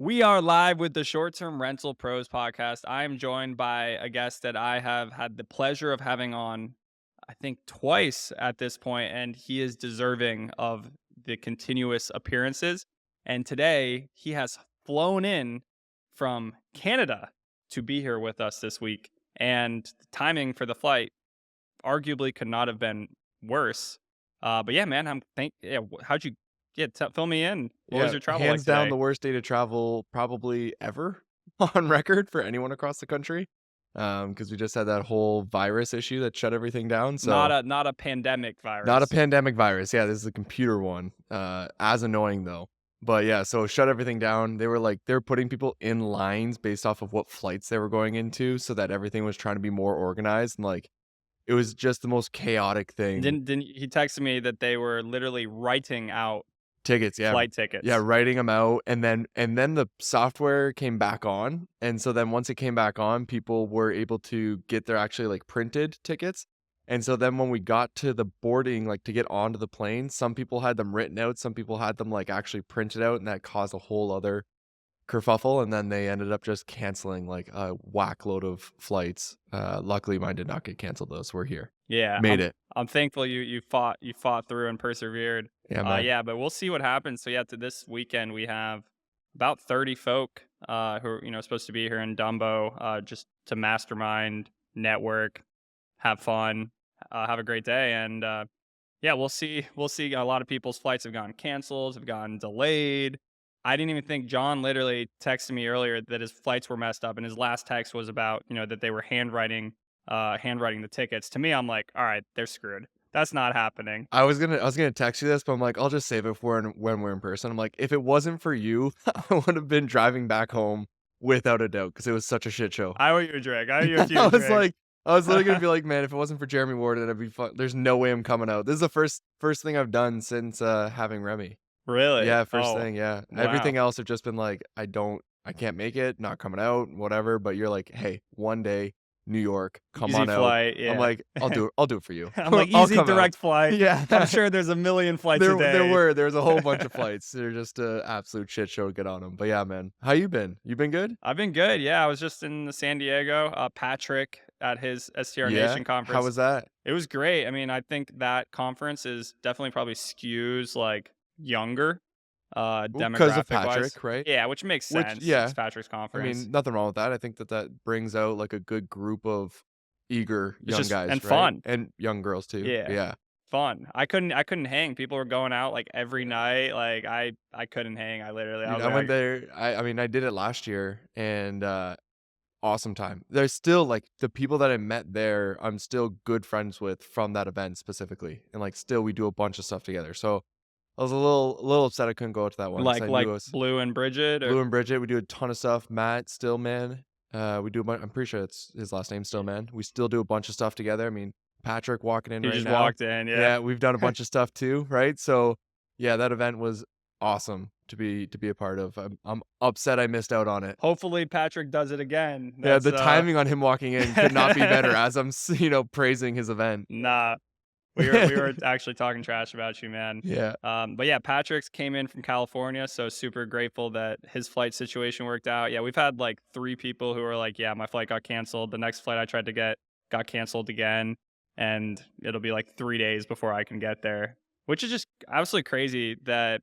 We are live with the Short Term Rental Pros podcast. I am joined by a guest that I have had the pleasure of having on, I think, twice at this point, and he is deserving of the continuous appearances. And today, he has flown in from Canada to be here with us this week. And the timing for the flight arguably could not have been worse. But yeah, man, how'd you, fill me in. What was Yeah, your travel like hands down today? the worst day to travel probably ever on record for anyone across the country. Because we just had that whole virus issue that shut everything down. Not So a pandemic not a virus. pandemic virus. Yeah, this is a computer one. As annoying though. But yeah, so shut everything down. They were putting people in lines based off of what flights they were going into so that everything was trying to be more organized and it was just the most chaotic thing. Didn't he texted me that they were literally writing out Tickets, yeah. flight Yeah, tickets. writing them out, and then the software came back on, and so then once it came back on, people were able to get their actually, printed tickets, and so then when we got to the boarding, to get onto the plane, some people had them written out, some people had them, actually printed out, and that caused a whole other kerfuffle, and then they ended up just canceling, a whack load of flights. Luckily, mine did not get canceled, though, so we're here. Yeah, Made I'm it. I'm thankful you fought through and persevered. Yeah, man. Yeah, but we'll see what happens. So yeah, to this weekend we have about 30 folk who are, supposed to be here in Dumbo just to mastermind, network, have fun, have a great day and yeah, we'll see a lot of people's flights have gone canceled, have gotten delayed. I didn't even think John literally texted me earlier that his flights were messed up and his last text was about, that they were handwriting the tickets. To me, I'm like, "All right, they're screwed. That's not happening." I was gonna text you this, but I'm like, I'll just save it for when we're in person. I'm like, if it wasn't for you, I would have been driving back home without a doubt because it was such a shit show. I owe you a drink. I owe you a I few was drinks. like, I was literally gonna be like, man, if it wasn't for Jeremy Ward, it'd be fun. There's no way I'm coming out. This is the first thing I've done since having Remy. Really? Yeah, first Oh, thing. Yeah, wow. everything else have just been like, I can't make it, not coming out, whatever. But you're like, hey, one day, New York, come Easy on out. flight, I'm yeah. like, I'll do it for you. I'm like, I'll "Easy come out. direct flight." Yeah. I'm sure there's a million flights a There day. were. There was a whole bunch of flights. They're just a absolute shit show to get on them. But yeah, man. How you been? You been good? I've been good, yeah, I was just in the San Diego, Patrick at his STR Yeah? Nation How conference. was that? It was great. I mean, I think that conference is definitely probably skews, like, younger, Because of demographic-wise. Patrick, right? Yeah, which makes Which sense. It's yeah, Patrick's I conference. mean, nothing wrong with that. I think that brings out, a good group of eager It's young just guys, and right? fun. And young girls too. Yeah, Yeah. fun. I couldn't hang. People were going out, like, every night, like, I couldn't hang. I Dude, was I like, went there I mean, I did it last year and, awesome time. There's still, the people that I met there, I'm still good friends with from that event specifically, and, still we do a bunch of stuff together. So, I was a little upset I couldn't go to that one because I like knew us Blue and Bridget or Blue and Bridget, we do a ton of stuff. Matt Stillman, we do a bunch. I'm pretty sure it's his last name, Stillman. We still do a bunch of stuff together. I mean, Patrick walking in he right just now. walked in, yeah. Yeah, we've done a bunch of stuff too, right? So, yeah, that event was awesome to be a part of. I'm upset I missed out on it. Hopefully, Patrick does it again. Yeah, That's, the timing on him walking in could not be better as I'm, praising his event. Nah. We were actually talking trash about you, man. Yeah. But yeah, Patrick's came in from California, so super grateful that his flight situation worked out. Yeah, we've had like 3 people who are like, "Yeah, my flight got canceled. The next flight I tried to get got canceled again, and it'll be like 3 days before I can get there." Which is just absolutely crazy that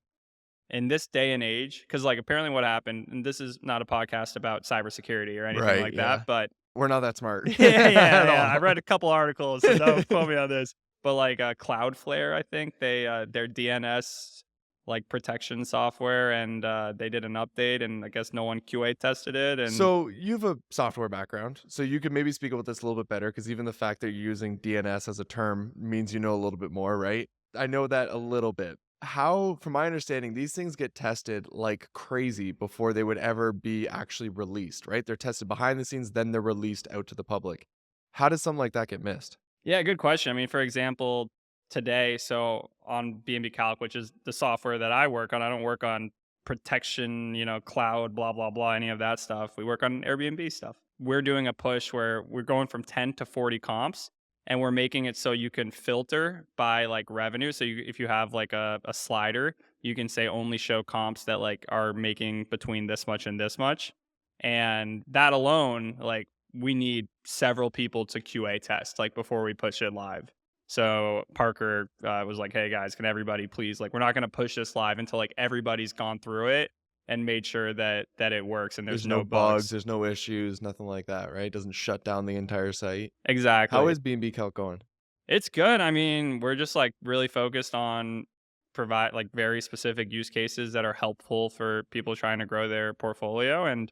in this day and age, because like apparently what happened, and this is not a podcast about cybersecurity or anything Right. like that, Yeah. but We're not that smart yeah, at yeah. I all. read a couple articles, so don't quote me on this. But like Cloudflare, I think their DNS like protection software, and they did an update, and I guess no one QA tested it, and So you have a software background, so you could maybe speak about this a little bit better because even the fact that you're using DNS as a term means you know a little bit more, right? I know that a little bit. How, from my understanding, these things get tested like crazy before they would ever be actually released, right? They're tested behind the scenes, then they're released out to the public. How does something like that get missed? yeah, good question. I mean, for example, today, so on B&B Calc, which is the software that I work on, I don't work on protection, cloud, blah, blah, blah, any of that stuff. We work on Airbnb stuff. We're doing a push where we're going from 10 to 40 comps and we're making it so you can filter by like revenue. So if you have like a slider, you can say only show comps that like are making between this much and this much. And that alone, like we need several people to QA test like before we push it live. So Parker was like, "Hey guys, can everybody please like we're not going to push this live until like everybody's gone through it and made sure that it works and there's There's no no bugs, bugs." there's no issues, nothing like that, right? It doesn't shut down the entire site. How Exactly. is B&B Calc going? It's good. I mean, we're just like really focused on provide like very specific use cases that are helpful for people trying to grow their portfolio. And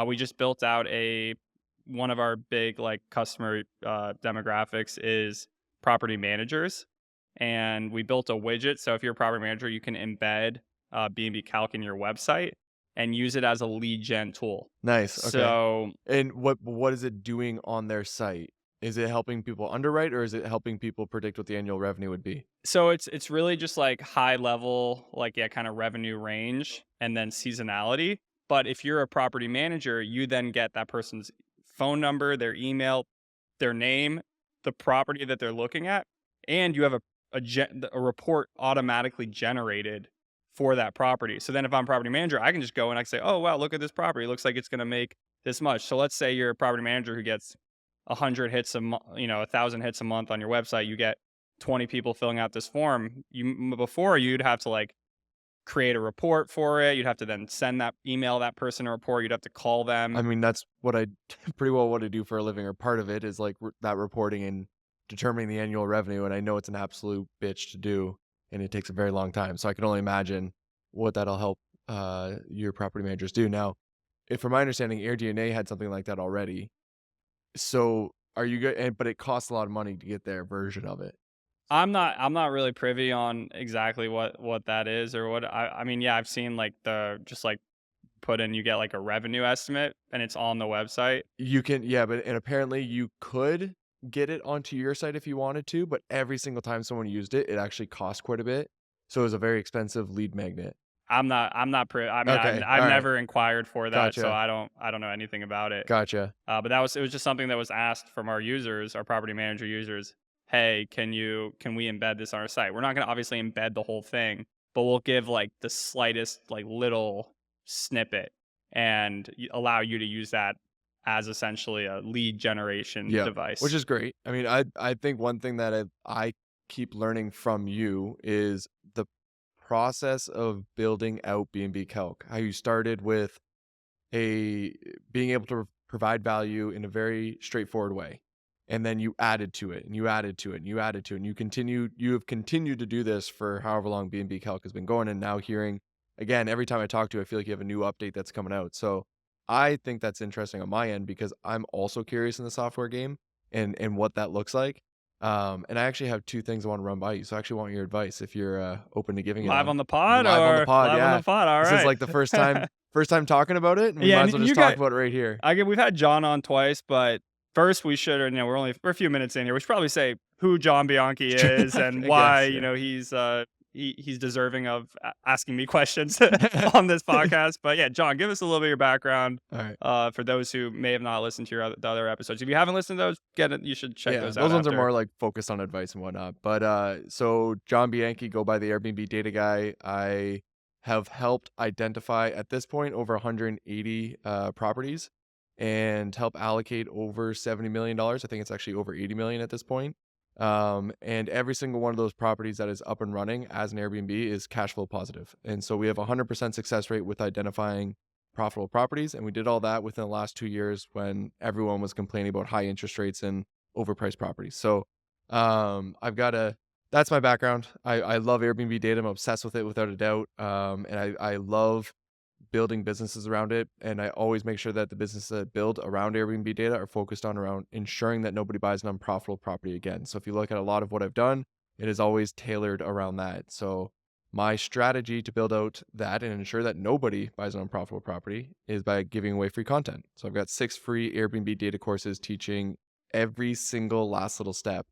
we just built out a one of our big like customer demographics is property managers, and we built a widget. So if you're a property manager, you can embed B&B Calc in your website and use it as a lead gen tool. Nice, okay. So And what is it doing on their site? Is it helping people underwrite, or is it helping people predict what the annual revenue would be? it's really just like high level, like yeah, kind of revenue range and then seasonality. But if you're a property manager, you then get that person's phone number, their email, their name, the property that they're looking at, and you have a report automatically generated for that property. So then if I'm a property manager, I can just go and I can say, "Oh wow, look at this property. It looks like it's going to make this much." So let's say you're a property manager who gets 100 hits a month, 1,000 hits a month on your website. You get 20 people filling out this form. Before you'd have to like create a report for it. You'd have to then send that email that person a report. You'd have to call I them. mean, that's what I pretty well what I do for a living, or part of it is like that reporting and determining the annual revenue. And I know it's an absolute bitch to do, and it takes a very long time. So I can only imagine what that'll help your property managers do. Now, if from my understanding, AirDNA had something like that already. So are you good? And but it costs a lot of money to get their version of it. I'm not really privy on exactly what that is or what I mean, yeah, I've seen like the just like put in you get like a revenue estimate and it's on the website. You can, yeah, but and apparently you could get it onto your site if you wanted to, but every single time someone used it, it actually cost quite a bit. So it was a very expensive lead magnet. I mean, Okay, I've all right, never inquired for that, so gotcha, I don't know anything about it. gotcha. But it was just something that was asked from our users, our property manager users. Hey, can we embed this on our site? We're not going to obviously embed the whole thing, but we'll give like the slightest like little snippet and allow you to use that as essentially a lead generation Yep, which device. is great. I mean, I think one thing that I keep learning from you is the process of building out B&B Calc. How you started with a being able to provide value in a very straightforward way. And then you added to it and you added to it and you added to it and you have continued to do this for however long B&B Calc has been going, and now hearing again every time I talk to you, I feel like you have a new update that's coming out. So I think that's interesting on my end because I'm also curious in the software game and what that looks like. And I actually have two things I want to run by you. So I actually want your advice if you're open to giving it Live on on the pod live on the or pod. live on Yeah. the pod? All This is right. like the first time talking about it, and we Yeah, might and as well you just talk got about it right here. we've had John on twice, but first we should, we're a few minutes in here. We should probably say who John Bianchi is and I why, guess, yeah. he's deserving of asking me questions on this podcast. But yeah, John, give us a little bit of your background All right. for those who may have not listened to the other episodes. If you haven't listened to those, get it. You should check Yeah, those out those ones are after. more like focused on advice and whatnot. But so John Bianchi, go by the Airbnb data guy. I have helped identify at this point over 180 properties and help allocate over $70 million. I think it's actually over 80 million at this point. And every single one of those properties that is up and running as an Airbnb is cash flow positive. And so we have a 100% success rate with identifying profitable properties. And we did all that within the last 2 years when everyone was complaining about high interest rates and overpriced properties. So I've got a that's my background. I love Airbnb data. I'm obsessed with it without a doubt. And I love building businesses around it. And I always make sure that the businesses that build around Airbnb data are focused on around ensuring that nobody buys an unprofitable property again. So if you look at a lot of what I've done, it is always tailored around that. So my strategy to build out that and ensure that nobody buys an unprofitable property is by giving away free content. So I've got 6 free Airbnb data courses teaching every single last little step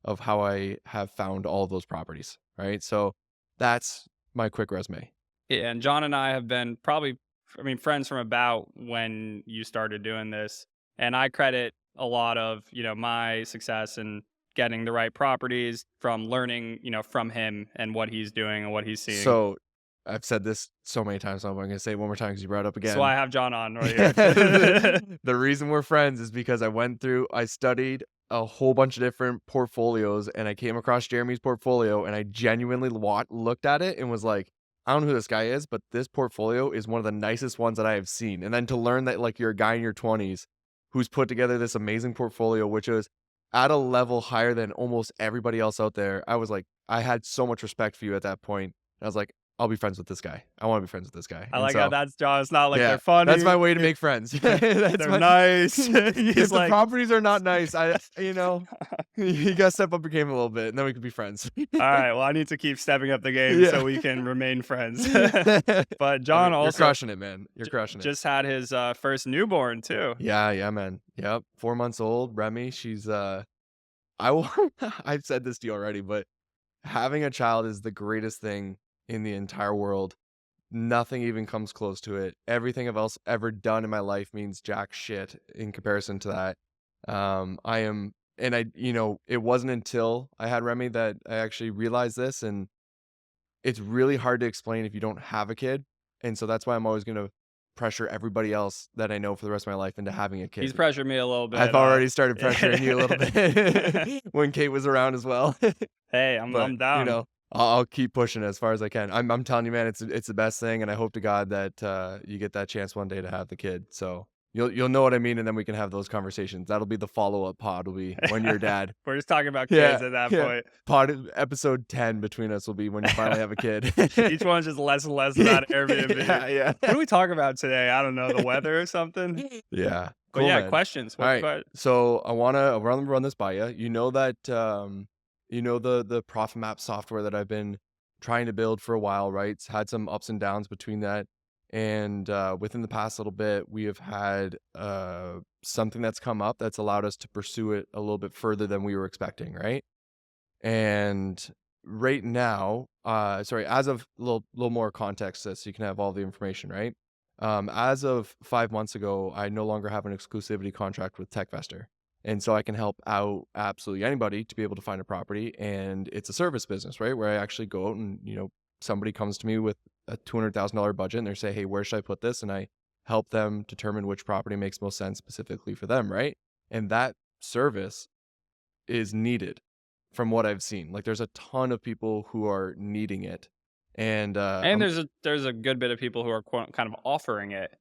of how I have found all of those properties, right? So that's my quick resume. Yeah, and John and I have been probably, I mean, friends from about when you started doing this. And I credit a lot of, my success in getting the right properties from learning, from him and what he's doing and what he's seeing. So I've said this so many times, so I'm going to say it one more time because you brought it up That's why again. I have John on right here. The reason we're friends is because I studied a whole bunch of different portfolios and I came across Jeremy's portfolio and I genuinely looked at it and was like, I don't know who this guy is, but this portfolio is one of the nicest ones that I have seen. And then to learn that like you're a guy in your 20s who's put together this amazing portfolio, which is at a level higher than almost everybody else out there, I was like, I had so much respect for you at that point. I was like, I'll be friends with this guy. I want to be friends with this guy. I And like how so that's John. It's not like yeah, they're that's my funny. way to make friends. That's They're my nice. if He's the like, properties are not nice, you gotta step up your game a little bit, and then we could be friends. all right, well, I need to keep stepping up the game Yeah. so we can remain friends. But I John mean, you're also crushing it, man. You're crushing it. just had his first newborn too. Yeah, yeah, man. Yep, 4 months old, Remy, I will I've said this to you already, but having a child is the greatest thing in the entire world. Nothing even comes close to it. Everything I've else ever done in my life means jack shit in comparison to that. I am, and it wasn't until I had Remy that I actually realized this, and it's really hard to explain if you don't have a kid. And so that's why I'm always gonna pressure everybody else that I know for the rest of my life into having a He's kid. pressured me a little I've bit. already started pressuring you a little bit when Kate was around as well. Hey, I'm But, I'm down. I'll keep pushing as far as I can. I'm telling you, man, it's the best thing, and I hope to God that, you get that chance one day to have the kid, so you'll know what I mean, and then we can have those conversations. That'll be the follow-up pod will be when you're a dad. We're just talking about Yeah, kids at that yeah. point. Episode 10 between us will be when you finally have a kid. Each one's just less and less Yeah, about Airbnb. yeah. What do we talk about today? I don't know, the weather or something? Yeah, But cool, yeah, man. questions. What Alright, que so I wanna run this by you. You know that, the profit map software that I've been trying to build for a while, right? It's had some ups and downs between that, and, within the past little bit, we have had, something that's come up that's allowed us to pursue it a little bit further than we were expecting, right? And right now, sorry, as of little more context so you can have all the information, right? As of 5 months ago, I no longer have an exclusivity contract with TechVestor. And so I can help out absolutely anybody to be able to find a property. And it's a service business, right? Where I actually go out and, somebody comes to me with a $200,000 budget and they say, hey, where should I put this? And I help them determine which property makes most sense specifically for them, right? And that service is needed from what I've seen. Like there's a ton of people who are needing it. And and there's a good bit of people who are kind of offering it.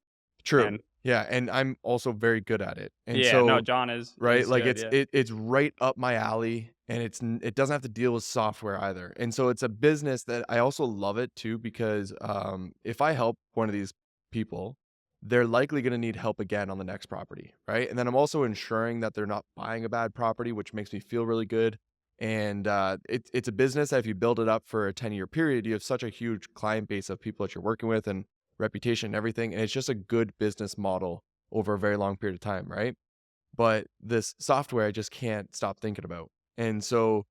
true. And Yeah, and I'm also very good at it. And yeah, no, so John is right, like good, yeah. it's right up my alley and it doesn't have to deal with software either. And so it's a business that I also love it too because if I help one of these people, they're likely going to need help again on the next property, right? And then I'm also ensuring that they're not buying a bad property, which makes me feel really good. And it's a business that if you build it up for a 10-year period, you have such a huge client base of people that you're working with and reputation and everything. And it's just a good business model over a very long period of time, right? But this software I just can't stop thinking about. And so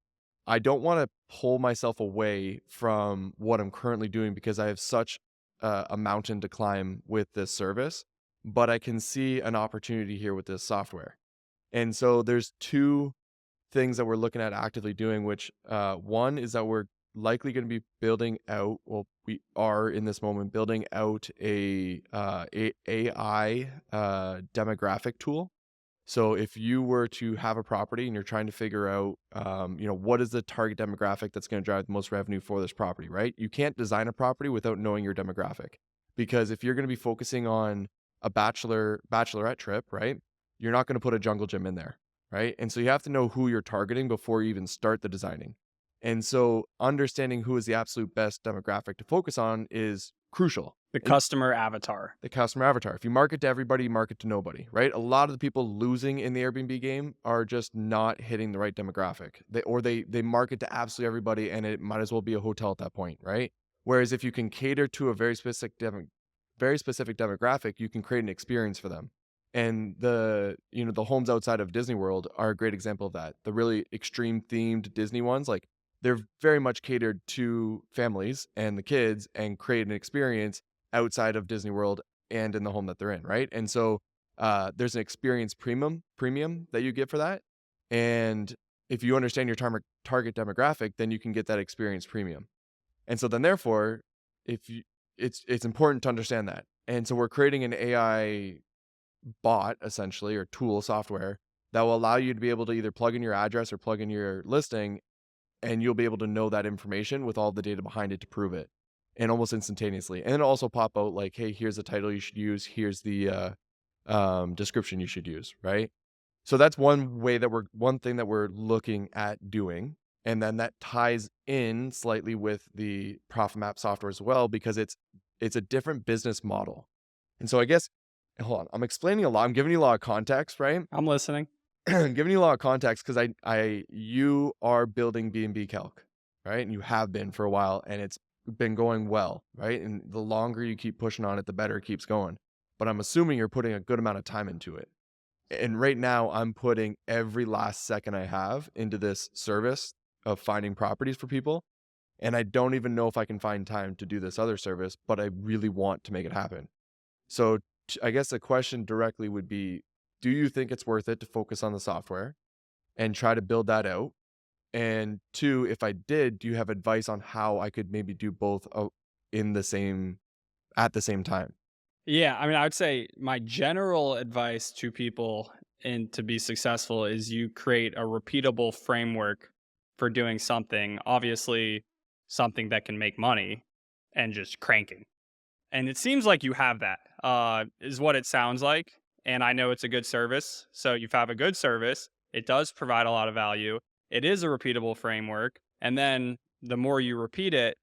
I don't want to pull myself away from what I'm currently doing because I have such a mountain to climb with this service, but I can see an opportunity here with this software. And so there's two things that we're looking at actively doing, which one is that we're likely going to be building out, well, we are in this moment building out a AI demographic tool. So if you were to have a property and you're trying to figure out, what is the target demographic that's going to drive the most revenue for this property, right? You can't design a property without knowing your demographic, because if you're going to be focusing on a bachelorette trip, right, you're not going to put a jungle gym in there, right? And so you have to know who you're targeting before you even start the designing. And so understanding who is the absolute best demographic to focus on is crucial. The customer avatar. The customer avatar. If you market to everybody, you market to nobody, right? A lot of the people losing in the Airbnb game are just not hitting the right demographic. They market to absolutely everybody, and it might as well be a hotel at that point, right? Whereas if you can cater to a very specific demographic, you can create an experience for them. And the homes outside of Disney World are a great example of that. The really extreme themed Disney ones, like they're very much catered to families and the kids and create an experience outside of Disney World and in the home that they're in, right? And so there's an experience premium that you get for that. And if you understand your target demographic, then you can get that experience premium. And so then therefore, if you it's important to understand that. And so we're creating an AI bot essentially or tool software that will allow you to be able to either plug in your address or plug in your listing, and you'll be able to know that information with all the data behind it to prove it, and almost instantaneously. And it'll also pop out like, hey, here's the title you should use, here's the description you should use, right? So that's one thing that we're looking at doing. And then that ties in slightly with the Profit Map software as well, because it's a different business model. And so I guess, hold on, I'm explaining a lot. I'm giving you a lot of context, right? I'm listening. Giving you a lot of context because you are building B&B Calc, right? And you have been for a while, and it's been going well, right? And the longer you keep pushing on it, the better it keeps going. But I'm assuming you're putting a good amount of time into it. And right now, I'm putting every last second I have into this service of finding properties for people. And I don't even know if I can find time to do this other service, but I really want to make it happen. So I guess the question directly would be, do you think it's worth it to focus on the software and try to build that out? And two, if I did, do you have advice on how I could maybe do both in the same at the same time? Yeah, I mean, I would say my general advice to people and to be successful is you create a repeatable framework for doing something, obviously something that can make money and just cranking. And it seems like you have that, is what it sounds like. And I know it's a good service. So you have a good service. It does provide a lot of value. It is a repeatable framework. And then the more you repeat it,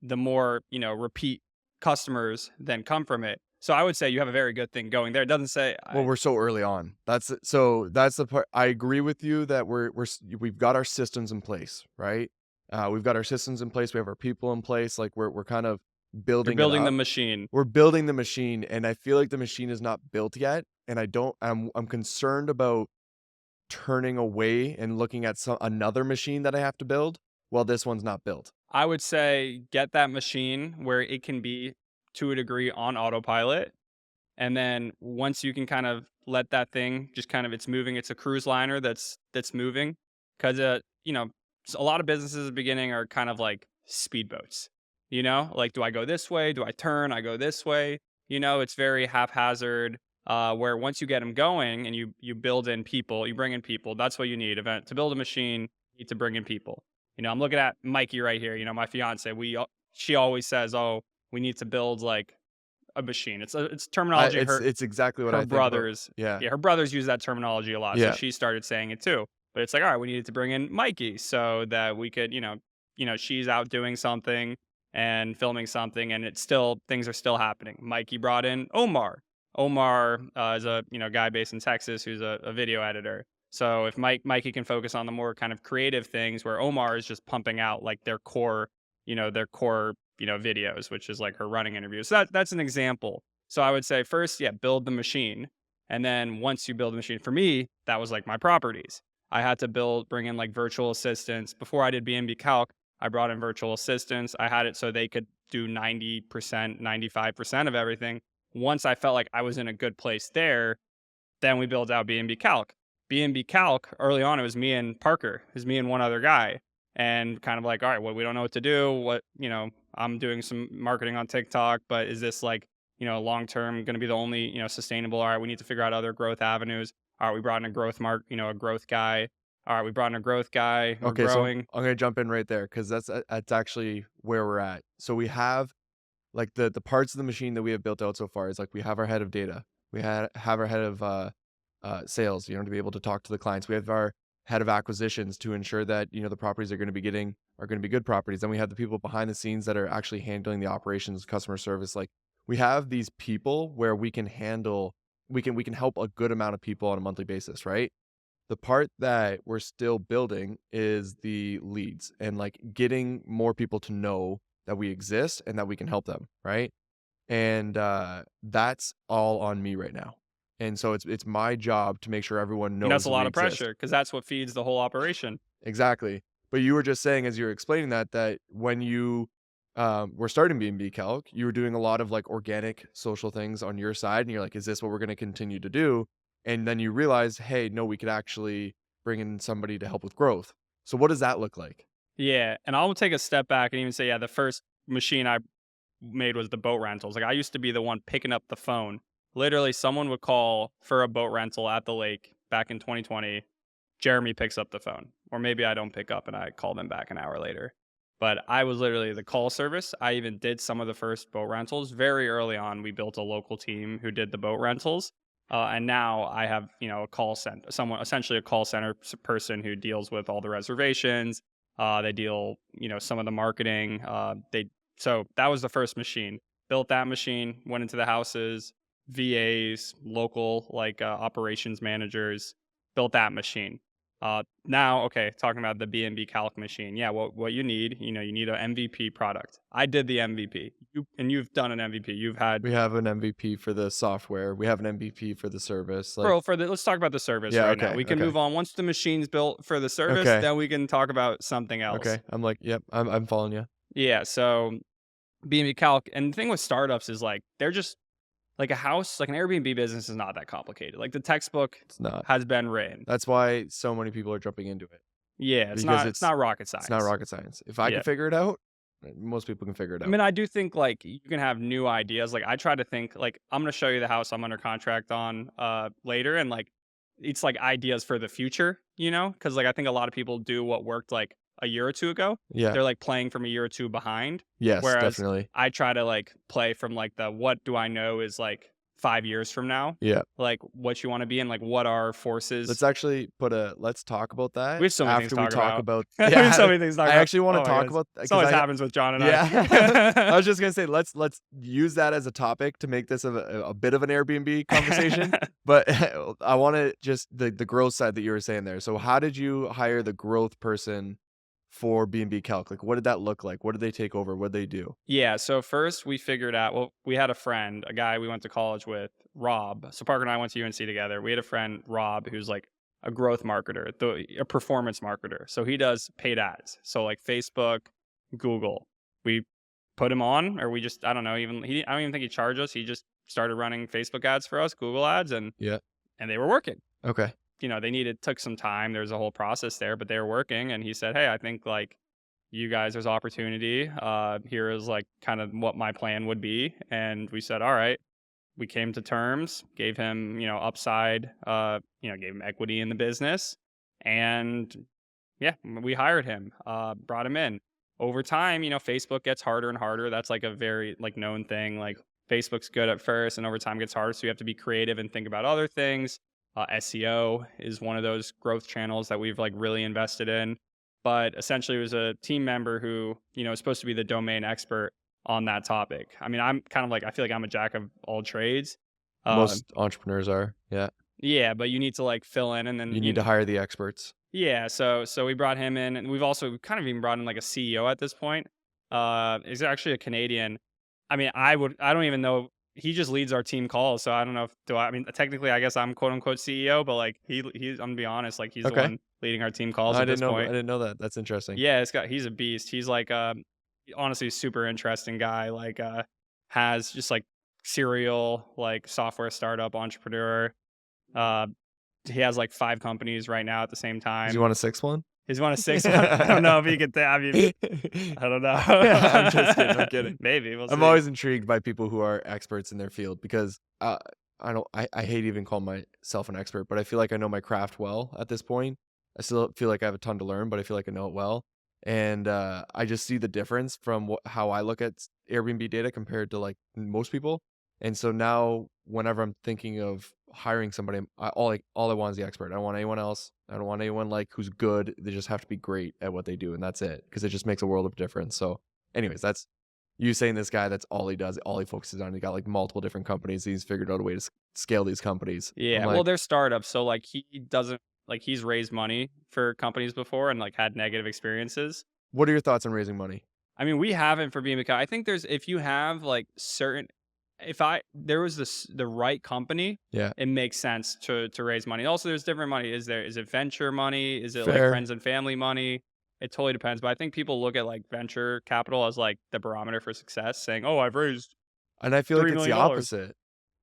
the more, repeat customers then come from it. So I would say you have a very good thing going there. It doesn't say Well, we're so early on. That's the part. I agree with you that we've got our systems in place, right? We've got our systems in place. We have our people in place. Like we're kind of you're building it building the up. machine. We're building the machine, and I feel like the machine is not built yet. And I'm concerned about turning away and looking at another machine that I have to build while this one's not built. I would say get that machine where it can be to a degree on autopilot. And then once you can kind of let that thing just kind of it's moving, it's a cruise liner that's moving. Cause a lot of businesses at the beginning are kind of like speedboats. Like do I go this way? Do I turn? I go this way. It's very haphazard. Where once you get them going and you build in people, you bring in people. That's what you need. Event to build a machine, you need to bring in people. I'm looking at Mikey right here. My fiance. She always says, "Oh, we need to build like a machine." It's terminology It's exactly what her I think about. brothers Yeah. yeah, her brothers use that terminology a lot, so Yeah. she started saying it too. But it's like, all right, we needed to bring in Mikey so that we could, she's out doing something and filming something, and it's still things are still happening. Mikey brought in Omar. Omar is a guy based in Texas who's a video editor. So if Mikey can focus on the more kind of creative things, where Omar is just pumping out like their core videos, which is like her running interviews. So that's an example. So I would say first, yeah, build the machine. And then once you build the machine, for me, that was like my properties. I had to bring in like virtual assistants. Before I did B&B Calc, I brought in virtual assistants. I had it so they could do 90%, 95% of everything. Once I felt like I was in a good place there, then we built out B&B Calc. B&B Calc, early on, it was me and Parker. It was me and one other guy. And kind of like, all right, well, we don't know what to do. I'm doing some marketing on TikTok, but is this like, long term going to be the only, sustainable? All right, we need to figure out other growth avenues. All right, we brought in a growth guy. All right, we brought in a growth guy. We're Okay, so growing. I'm gonna jump in right there because that's actually where we're at. So we have like the parts of the machine that we have built out so far is like we have our head of data, have our head of sales, to be able to talk to the clients. We have our head of acquisitions to ensure that the properties are going to be good properties. Then we have the people behind the scenes that are actually handling the operations, customer service. Like we have these people where we can help a good amount of people on a monthly basis, right? The part that we're still building is the leads and like getting more people to know that we exist and that we can help them, right? And that's all on me right now. And so it's my job to make sure everyone And that's knows a that we lot of exist. pressure because that's what feeds the whole operation. Exactly. But you were just saying as you were explaining that when you were starting B&B Calc, you were doing a lot of like organic social things on your side, and you're like, is this what we're going to continue to do? And then you realize, hey, no, we could actually bring in somebody to help with growth. So what does that look like? Yeah. And I'll take a step back and even say, yeah, the first machine I made was the boat rentals. Like, I used to be the one picking up the phone. Literally, someone would call for a boat rental at the lake back in 2020. Jeremy picks up the phone, or maybe I don't pick up and I call them back an hour later. But I was literally the call service. I even did some of the first boat rentals very early on. We built a local team who did the boat rentals. And now I have, a call center, someone essentially a call center person who deals with all the reservations. They deal, some of the marketing. So that was the first machine. Built that machine, went into the houses, VAs, local operations managers, built that machine. Now, okay, talking about the B&B calc machine. Yeah, what you need, you need an MVP product. I did the MVP. You've done an MVP. You've had We have an MVP for the software. We have an MVP for the service. Like, bro, let's talk about the service yeah, right now. okay, We can okay, move on. Once the machine's built for the service, okay, then we can talk about something else. okay. I'm like, yep, I'm following you. Yeah, so B&B calc, and the thing with startups is like they're just like a house, like an Airbnb business is not that complicated. Like the textbook It's not. has been written. That's why so many people are jumping into it Yeah, because it's not rocket it's not science. rocket science. If I Yeah. can figure it out, most people can figure it I out. mean, I do think like you can have new ideas. Like I try to think like I'm gonna show you the house I'm under contract on later, and like it's like ideas for the future, because like I think a lot of people do what worked like a year or two ago. Yeah. They're like playing from a year or two behind, Yes, whereas definitely. I try to like play from like the what do I know is like 5 years from now, Yeah. like what you want to be and like what are forces. Let's actually let's talk about We that have so many things after to we talk talk about. about We have so yeah. many things to talk I about. actually want Oh to my talk goodness. about This because always I happens with John and yeah. I I. was just gonna say let's use that as a topic to make this a bit of an Airbnb conversation. But I want to just the growth side that you were saying there. So how did you hire the growth person for B&B Calc? Like, what did that look like? What did they take over? What did they do? Yeah, so first we figured out, well, we had a friend, a guy we went to college with, Rob. So Parker and I went to UNC together. We had a friend, Rob, who's like a growth marketer, a performance marketer. So he does paid ads. So like Facebook, Google. We put him on, or we just, I don't know, I don't even think he charged us. He just started running Facebook ads for us, Google ads, and Yeah. they were working. Okay. Took some time. There's a whole process there, but they were working. And he said, hey, I think like you guys, there's opportunity. Here is like kind of what my plan would be. And we said, all right. We came to terms, gave him, upside, gave him equity in the business. And yeah, we hired him, brought him in. Over time, Facebook gets harder and harder. That's like a very like known thing. Like Facebook's good at first and over time gets harder. So you have to be creative and think about other things. SEO is one of those growth channels that we've like really invested in. But essentially, it was a team member who, is supposed to be the domain expert on that topic. I mean, I'm kind of like, I feel like I'm a jack of all trades. Most entrepreneurs are. Yeah. Yeah, but you need to like fill in and then, You need to hire the experts. yeah. So we brought him in, and we've also kind of even brought in like a CEO at this point. He's actually a Canadian. I mean, I don't even know. He just leads our team calls. So I don't know I mean, technically, I guess I'm quote unquote CEO, but like he's, I'm gonna be honest, like he's the Okay. one leading our team calls I at this didn't know. I point. didn't know that. That's interesting. Yeah, he's a beast. He's like honestly super interesting guy. Like has just like serial like software startup entrepreneur. Uh he has like 5 companies right now at the same Do you time. want a sixth one? He's one of 6. I don't know if he could I mean, I don't know. I'm just kidding. I'm kidding. Maybe we'll I'm see. always intrigued by people who are experts in their field because I hate even calling myself an expert, but I feel like I know my craft well at this point. I still feel like I have a ton to learn, but I feel like I know it well. And I just see the difference from how I look at Airbnb data compared to like most people. And so now, whenever I'm thinking of hiring somebody, all I want is the expert. I don't want anyone else. I don't want anyone like who's good. They just have to be great at what they do, and that's it. Because it just makes a world of difference. So, anyways, that's you saying this guy. That's all he does. All he focuses on. He got like multiple different companies. He's figured out a way to scale these companies. Yeah, I'm well, like, they're startups, so like he doesn't like he's raised money for companies before and like had negative experiences. what are your thoughts on raising money? I mean, we haven't for BMK. I think there's if you have like certain if there was the right company, Yeah, it makes sense to raise money. Also, there's different money. Is it venture money? Is it like fair. friends and family money? It totally depends. But I think people look at like venture capital as like the barometer for success, saying, "Oh, I've raised And I feel like $3 it's the million." opposite,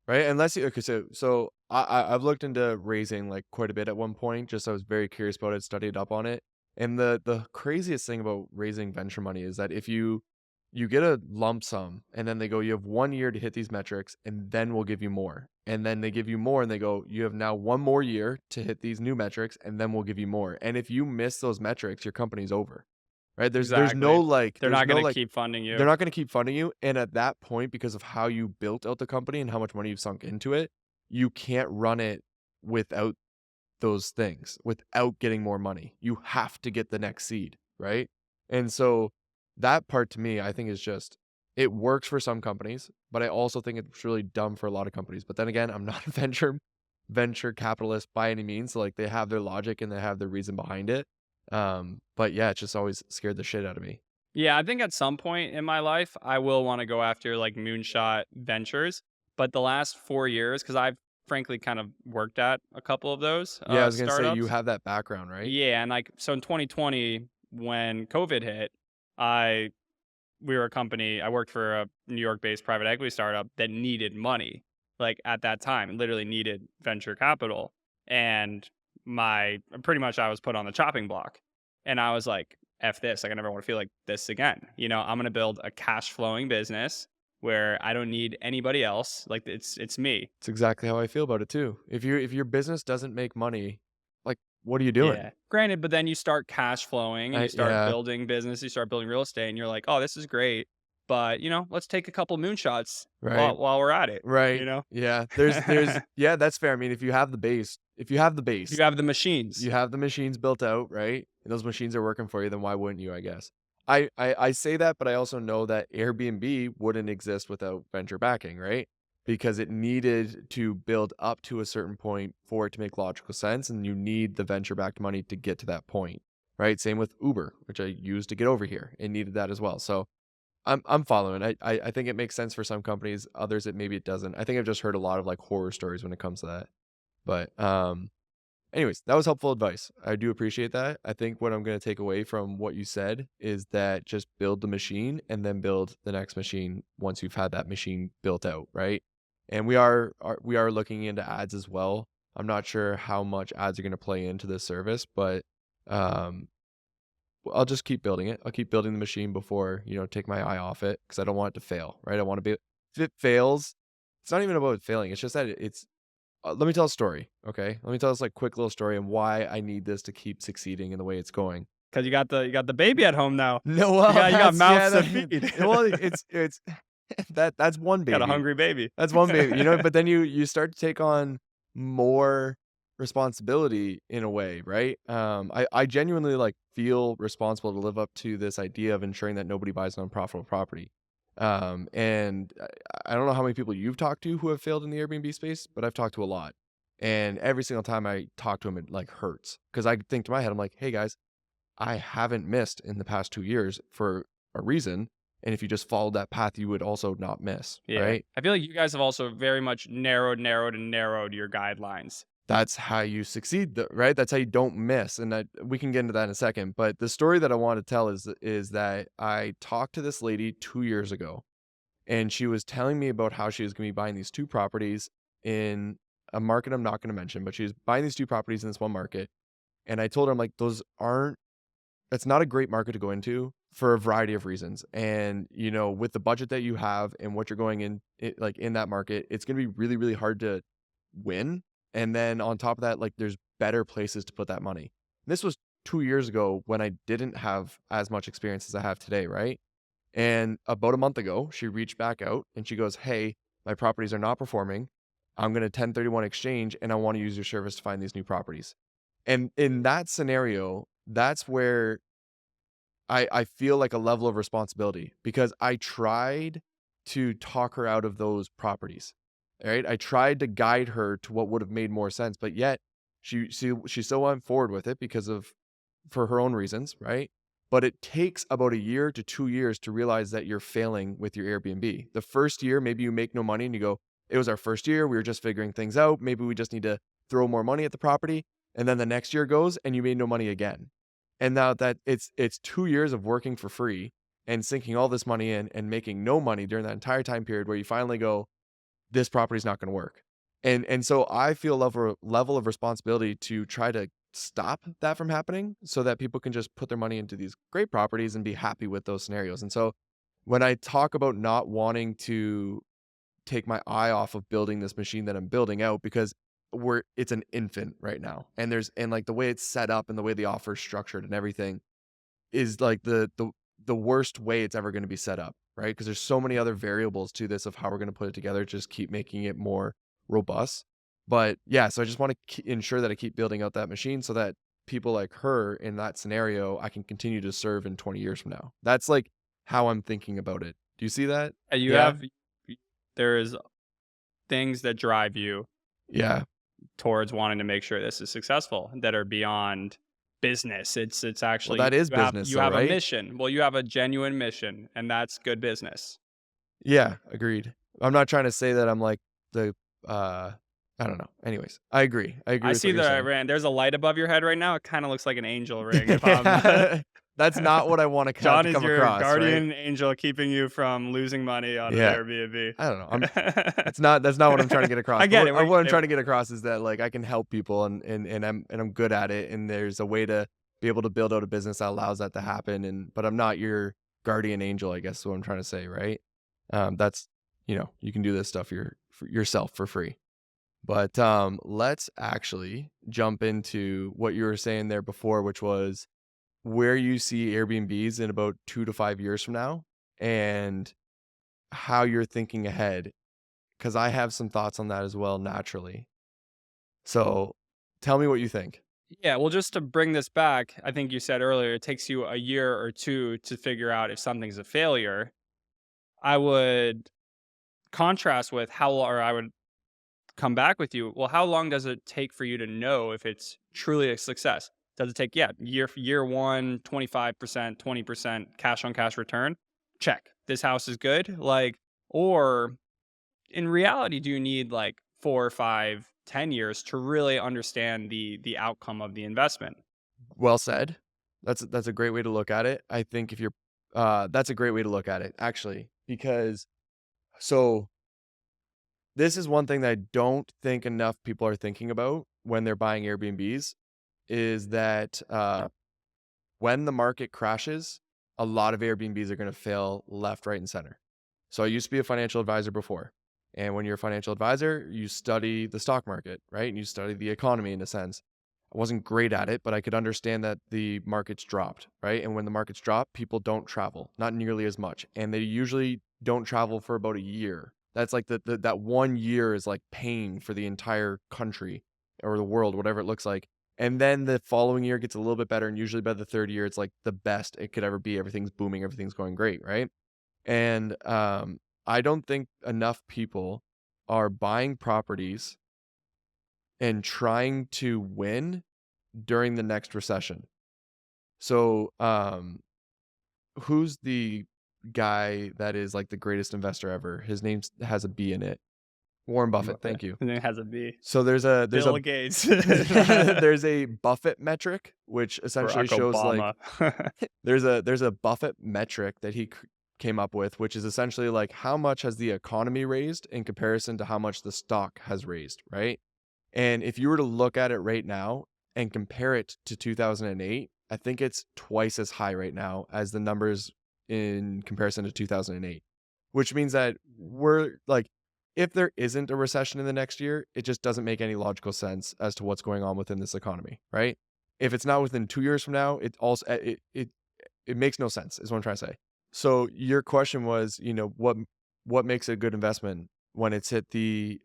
right? Unless you okay, so I've looked into raising like quite a bit at one point. Just I was very curious about it, studied up on it. And the craziest thing about raising venture money is that if you you get a lump sum, and then they go, you have 1 year to hit these metrics, and then we'll give you more. And then they give you more, and they go, you have now 1 more year to hit these new metrics, and then we'll give you more. And if you miss those metrics, your company's over, right? There's no Exactly. like, They're not gonna keep funding they're you. not going to keep funding you. And at that point, because of how you built out the company and how much money you've sunk into it, you can't run it without those things, without getting more money. You have to get the next seed, right? And so that part to me, I think is just, it works for some companies, but I also think it's really dumb for a lot of companies. But then again, I'm not a venture capitalist by any means. So like they have their logic and they have their reason behind it. But yeah, it just always scared the shit out of me. Yeah, I think at some point in my life, I will wanna go after, like, moonshot ventures, but the last 4 years, because 'cause I've frankly kind of worked at a couple of those, Yeah, I was gonna say you startups. have that background, right? Yeah, and, like, so in 2020, when COVID hit, I we were a company I worked for a New York-based private equity startup that needed money, like, at that time, it literally needed venture capital, and pretty much I was put on the chopping block, and I was like, "F this, like, I never wanna feel like this again," I'm gonna build a cash flowing business where I don't need anybody else, like, it's me. It's exactly how I feel about it too. If your business doesn't make money, like what are you doing? Yeah. Granted, but then you start cash flowing and you start Yeah, building business, you start building real estate, and you're like, "Oh, this is great, but, let's take a couple moonshots right. while we're at it," you Right. know? Yeah. There's yeah, that's fair. I mean, if you have the If base, you have the machines. you have the machines built out, right? And those machines are working for you, then why wouldn't you, I guess? I say that, but I also know that Airbnb wouldn't exist without venture backing, right? Because it needed to build up to a certain point for it to make logical sense, and you need the venture backed money to get to that point, right? Same with Uber, which I used to get over here. It needed that as well. So I'm following. I think it makes sense for some companies, others it doesn't. I think I've just heard a lot of like horror stories when it comes to that. But anyways, that was helpful advice. I do appreciate that. I think what I'm going to take away from what you said is that just build the machine and then build the next machine once you've had that machine built out, right? And we are looking into ads as well. I'm not sure how much ads are going to play into this service, but um well, I'll just keep building it. I'll keep building the machine before, take my eye off it because I don't want it to fail, right? I want to be, if it fails, it's not even about failing. It's just that let me tell a story. Okay. Let me tell this like quick little story and why I need this to keep succeeding in the way it's going. 'Cause you got the baby at home now. No, You well, got you got that's, yeah, mouths to feed. well, it's, that's one Got a baby. hungry baby. That's one baby, but then you start to take on more responsibility in a way, right? I genuinely like feel responsible to live up to this idea of ensuring that nobody buys an unprofitable property. And I don't know how many people you've talked to who have failed in the Airbnb space, but I've talked to a lot. And every single time I talk to them, it like hurts because I think to my head, I'm like, hey guys, I haven't missed in the past 2 years for a reason. And if you just followed that path, you would also not miss, Yeah. right? I feel like you guys have also very much narrowed your guidelines. That's how you succeed, right? That's how you don't miss. And we can get into that in a second. But the story that I want to tell is that I talked to this lady 2 years ago, and she was telling me about how she was going to be buying these two properties in a market I'm not going to mention, but she was buying these two properties in this one market. And I told her, I'm like, that's not a great market to go into for a variety of reasons. And, with the budget that you have and what you're going like in that market, it's going to be really, really hard to win. And then on top of that, like there's better places to put that money. This was 2 years ago when I didn't have as much experience as I have today, right? And about a month ago, she reached back out and she goes, hey, my properties are not performing. I'm going to 1031 exchange and I want to use your service to find these new properties. And in that scenario, that's where I feel like a level of responsibility because I tried to talk her out of those properties. Right? I tried to guide her to what would have made more sense, but yet she still went forward with it for her own reasons, right? But it takes about a year to 2 years to realize that you're failing with your Airbnb. The first year, maybe you make no money and you go, it was our first year. We were just figuring things out. Maybe we just need to throw more money at the property. And then the next year goes and you made no money again. And now that it's 2 years of working for free and sinking all this money in and making no money during that entire time period where you finally go, this property's not going to work. And so I feel a level of responsibility to try to stop that from happening so that people can just put their money into these great properties and be happy with those scenarios. And so when I talk about not wanting to take my eye off of building this machine that I'm building out because it's an infant right now. And like the way it's set up and the way the offer is structured and everything is like the worst way it's ever going to be set up, right? Because there's so many other variables to this of how we're going to put it together, just keep making it more robust. But yeah, so I just want to ensure that I keep building out that machine so that people like her in that scenario, I can continue to serve in 20 years from now. That's like how I'm thinking about it. Do you see that? You Yeah. have there's things that drive you Yeah. towards wanting to make sure this is successful that are beyond business. It's Well, actually that is you have business you though, have a right? mission. Well, you have a genuine mission, and that's good business. Yeah, agreed. I'm not trying to say that I'm like the uh I don't know. Anyways, I agree. I agree I with see what you're that I saying. ran. There's a light above your head right now. It kind of looks like an angel ring. If I'm That's not what I want to have John to is come your across, right? guardian angel keeping you from losing money on an Yeah. Airbnb. I don't know. That's not what I'm trying to get across. I But get it. what I'm trying to get across is that like I can help people and I'm good at it and there's a way to be able to build out a business that allows that to happen but I'm not your guardian angel, I guess is what I'm trying to say, right? That's you can do this stuff for yourself for free. But let's actually jump into what you were saying there before, which was where you see Airbnbs in about 2 to 5 years from now and how you're thinking ahead. Because I have some thoughts on that as well, naturally. So tell me what you think. Yeah, well, just to bring this back, I think you said earlier it takes you a year or two to figure out if something's a failure. I would contrast with or I would come back with you. Well, how long does it take for you to know if it's truly a success? Does it take, year one, 25%, 20% cash on cash return? Check. This house is good. Or in reality, do you need like 4, 5, 10 years to really understand the outcome of the investment? Well said. That's a great way to look at it. I think if you're that's a great way to look at it, actually, because so this is one thing that I don't think enough people are thinking about when they're buying Airbnbs is that when the market crashes, a lot of Airbnbs are going to fail left, right, and center. So I used to be a financial advisor before. And when you're a financial advisor, you study the stock market, right? And you study the economy in a sense. I wasn't great at it, but I could understand that the markets dropped, right? And when the markets drop, people don't travel, not nearly as much. And they usually don't travel for about a year. That's like that 1 year is like paying for the entire country or the world, whatever it looks like. And then the following year gets a little bit better. And usually by the third year, it's like the best it could ever be. Everything's booming, everything's going great, right? And I don't think enough people are buying properties and trying to win during the next recession. So, who's the guy that is like the greatest investor ever? His name has a B in it. Warren Buffett. Buffett. Thank you. And it has a B. So Bill Gates. there's a Buffett metric, which essentially Barack shows like Obama. there's a Buffett metric that he came up with, which is essentially like how much has the economy raised in comparison to how much the stock has raised, right? And if you were to look at it right now and compare it to 2008, I think it's twice as high right now as the numbers in comparison to 2008, which means that we're like, if there isn't a recession in the next year, it just doesn't make any logical sense as to what's going on within this economy, right? If it's not within 2 years from now, it also it makes no sense, is what I'm trying to say. So your question was, what makes a good investment when it's hit the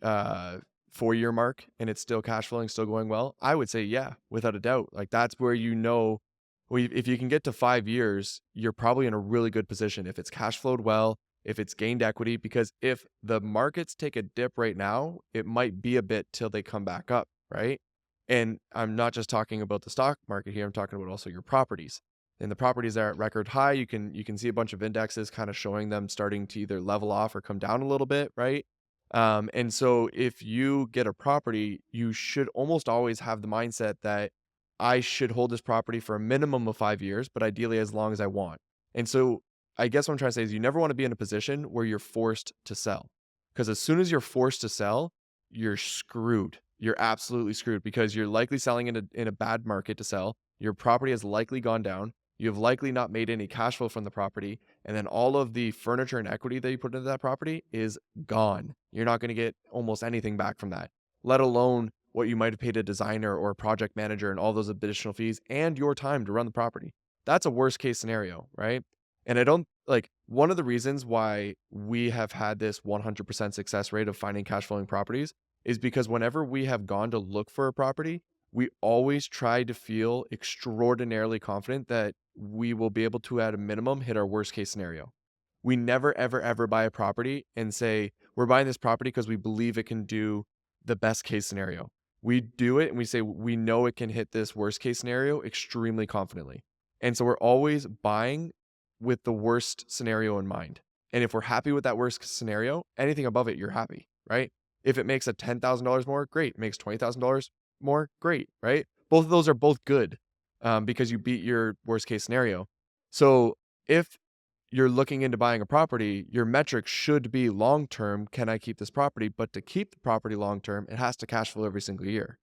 4 year mark and it's still cash flowing, still going well? I would say, yeah, without a doubt. Like that's where if you can get to 5 years, you're probably in a really good position if it's cash flowed well, if it's gained equity, because if the markets take a dip right now, it might be a bit till they come back up, right? And I'm not just talking about the stock market here, I'm talking about also your properties. And the properties are at record high. You can see a bunch of indexes kind of showing them starting to either level off or come down a little bit, right? And so if you get a property, you should almost always have the mindset that I should hold this property for a minimum of 5 years, but ideally as long as I want. And so I guess what I'm trying to say is you never want to be in a position where you're forced to sell. Because as soon as you're forced to sell, you're screwed. You're absolutely screwed because you're likely selling in a bad market to sell. Your property has likely gone down. You've likely not made any cash flow from the property, and then all of the furniture and equity that you put into that property is gone. You're not going to get almost anything back from that, let alone what you might have paid a designer or a project manager and all those additional fees and your time to run the property. That's a worst case scenario, right? And I don't like one of the reasons why we have had this 100% success rate of finding cash flowing properties is because whenever we have gone to look for a property, we always try to feel extraordinarily confident that we will be able to, at a minimum, hit our worst case scenario. We never, ever, ever buy a property and say, we're buying this property because we believe it can do the best case scenario. We do it and we say, we know it can hit this worst case scenario extremely confidently. And so we're always buying with the worst scenario in mind. And if we're happy with that worst scenario, anything above it, you're happy, right? If it makes a $10,000 more, great. It makes $20,000 more, great, right? Both of those are both good because you beat your worst case scenario. So if you're looking into buying a property, your metric should be long term, can I keep this property? But to keep the property long term, it has to cash flow every single year.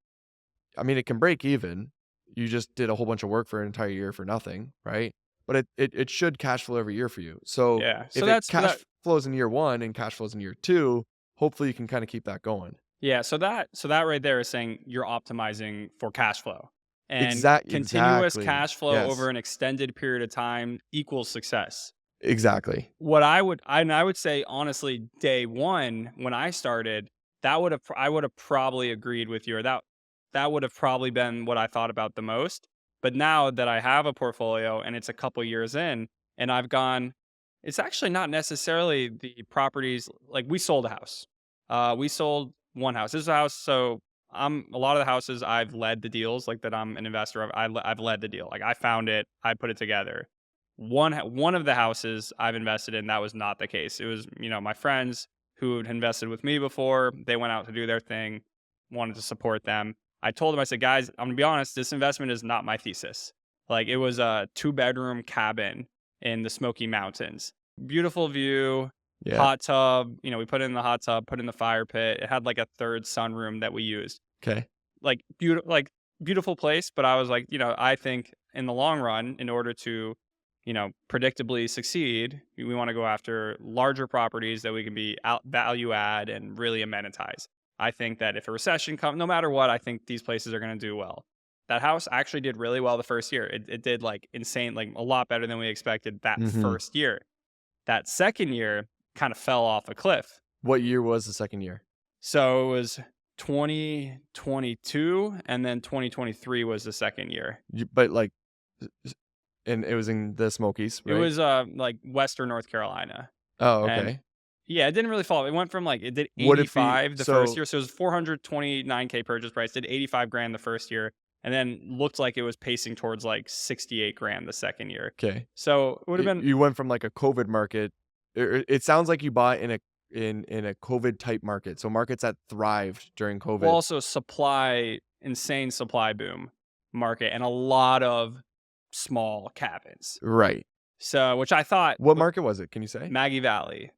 I mean, it can break even. You just did a whole bunch of work for an entire year for nothing, right? But it should cash flow every year for you. So Yeah. if So it that's cash that. flows in year one and cash flows in year two, hopefully you can kind of keep that going. Yeah. So that right there is saying you're optimizing for cash flow, and continuous Exactly. cash flow over Yes. an extended period of time equals success. Exactly. What I would say honestly, day one when I started, I would have probably agreed with you, or that would have probably been what I thought about the most. But now that I have a portfolio and it's a couple years in, and I've gone, it's actually not necessarily the properties. Like, we sold a house. We sold one house. This is a house. So I'm a lot of the houses I've led the deals, like, that I'm an investor of. I've led the deal. Like, I found it, I put it together. One of the houses I've invested in, that was not the case. It was, my friends who had invested with me before, they went out to do their thing, wanted to support them. I told them, I said, guys, I'm gonna be honest, this investment is not my thesis. Like, it was a 2-bedroom cabin in the Smoky Mountains. Beautiful view, Yeah. hot tub. We put it in the hot tub, put in the fire pit. It had like a third sunroom that we used. Okay. Beautiful place. But I was like, I think in the long run, in order to predictably succeed, we want to go after larger properties that we can be out value add and really amenitize. I think that if a recession comes, no matter what, I think these places are going to do well. That house actually did really well the first year. It did, like, insane, like a lot better than we expected that Mm-hmm. first year. That second year kind of fell off a cliff. What year was the second year? So it was 2022, and then 2023 was the second year. But like, and it was in the Smokies, It right? was like Western North Carolina. Oh, And okay. yeah, it didn't really fall. It went from, like, it did Would it be 85 the first so? year. So it was 429K purchase price, did 85 grand the first year, and then looked like it was pacing towards like 68 grand the second year. Okay, So it would have been, you went from like a COVID market. It sounds like you bought in a COVID type market, so markets that thrived during well, COVID. also insane supply boom market, and a lot of small cabins. Right. So, which I thought, What market was it? Can you say? Maggie Valley.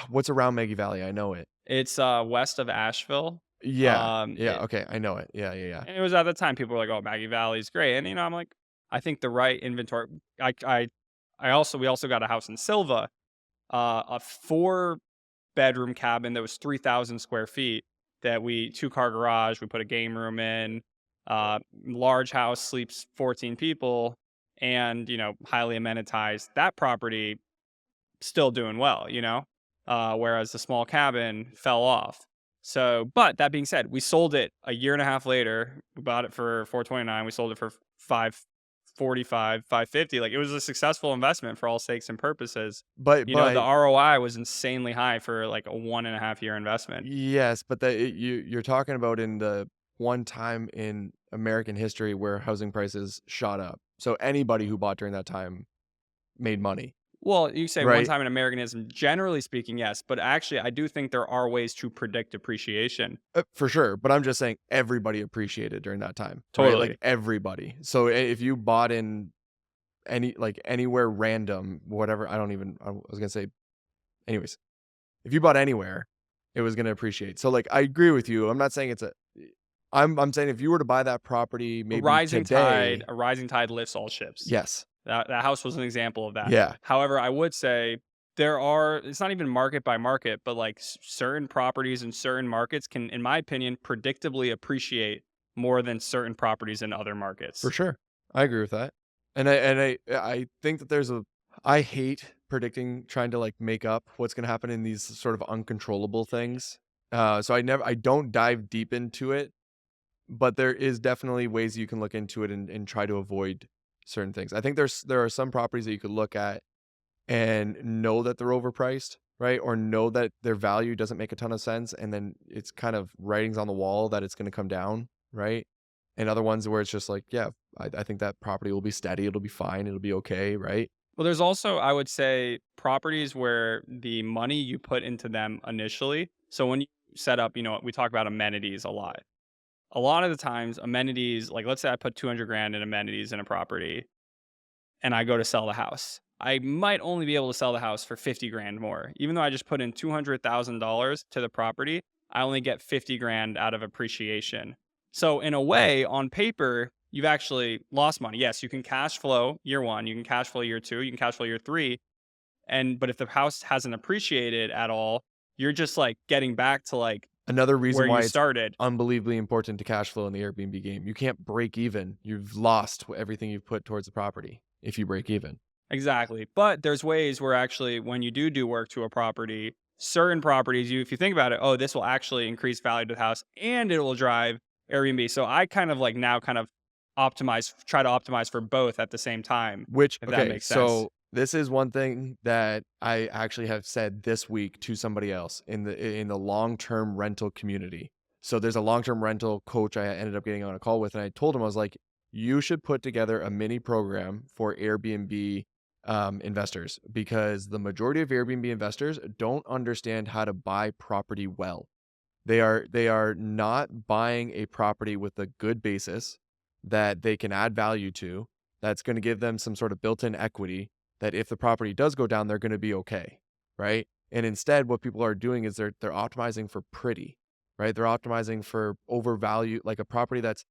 What's around Maggie Valley? I know it. It's west of Asheville. Yeah. Yeah. It, Okay. I know it. Yeah. Yeah. Yeah. and it was, at the time, people were like, "Oh, Maggie Valley's great," and I'm like, I think the right inventory. We also got a house in Silva, a 4-bedroom cabin that was 3,000 square feet. That 2-car garage. We put a game room in. Large house, sleeps 14 people, and highly amenitized. That property still doing well. Whereas the small cabin fell off. So, but that being said, we sold it a year and a half later. We bought it for 429. We sold it for 545, 550. Like, it was a successful investment for all sakes and purposes. The But ROI was insanely high for like a 1.5 year investment. yes, but you're talking about in the one time in American history where housing prices shot up. So anybody who bought during that time made money, Well, you say one right? time in Americanism, generally speaking, yes. But actually, I do think there are ways to predict appreciation. For sure, but I'm just saying everybody appreciated during that time, right? Like Totally. everybody. So if you bought in anywhere random, whatever, I was gonna say, anyways, if you bought anywhere, it was gonna appreciate. So like I agree with you. I'm not saying I'm saying if you were to buy that property maybe today, A rising tide lifts all ships. yes, That house was an example of that. Yeah, However, I would say it's not even market by market, but like certain properties in certain markets can, in my opinion, predictably appreciate more than certain properties in other for markets. sure. I agree with that. And I think that I hate predicting, trying to like make up what's going to happen in these sort of uncontrollable things. So I don't dive deep into it, but there is definitely ways you can look into it and try to avoid certain things. I think there are some properties that you could look at and know that they're overpriced, right? Or know that their value doesn't make a ton of sense, and then it's kind of writings on the wall that it's going to come down, right? And other ones where it's just like, yeah, I think that property will be steady, it'll be fine, it'll be okay, right? Well, there's also, I would say, properties where the money you put into them initially. So when you set up, we talk about amenities a lot. A lot of the times, amenities, like let's say I put 200 grand in amenities in a property and I go to sell the house. I might only be able to sell the house for 50 grand more. Even though I just put in $200,000 to the property, I only get 50 grand out of appreciation. So, in a way, on paper, you've actually lost money. Yes, you can cash flow year one, you can cash flow year two, you can cash flow year three. But if the house hasn't appreciated at all, you're just like getting back to like Another where reason you why it's started. unbelievably important to cash flow in the Airbnb game. You can't break even. You've lost everything you've put towards the property if you break even. Exactly. But there's ways where actually when you do work to a property, certain properties, if you think about it, oh, this will actually increase value to the house and it will drive Airbnb. So I kind of like now kind of try to optimize for both at the same time, Which if that okay, makes sense. so this is one thing that I actually have said this week to somebody else in the long-term rental community. So there's a long-term rental coach I ended up getting on a call with, and I told him, I was like, you should put together a mini program for Airbnb investors, because the majority of Airbnb investors don't understand how to buy property well. They are not buying a property with a good basis that they can add value to, that's going to give them some sort of built-in equity, that if the property does go down, they're going to be okay, right? And instead, what people are doing is they're optimizing for pretty, right? They're optimizing for overvalue, like a property that's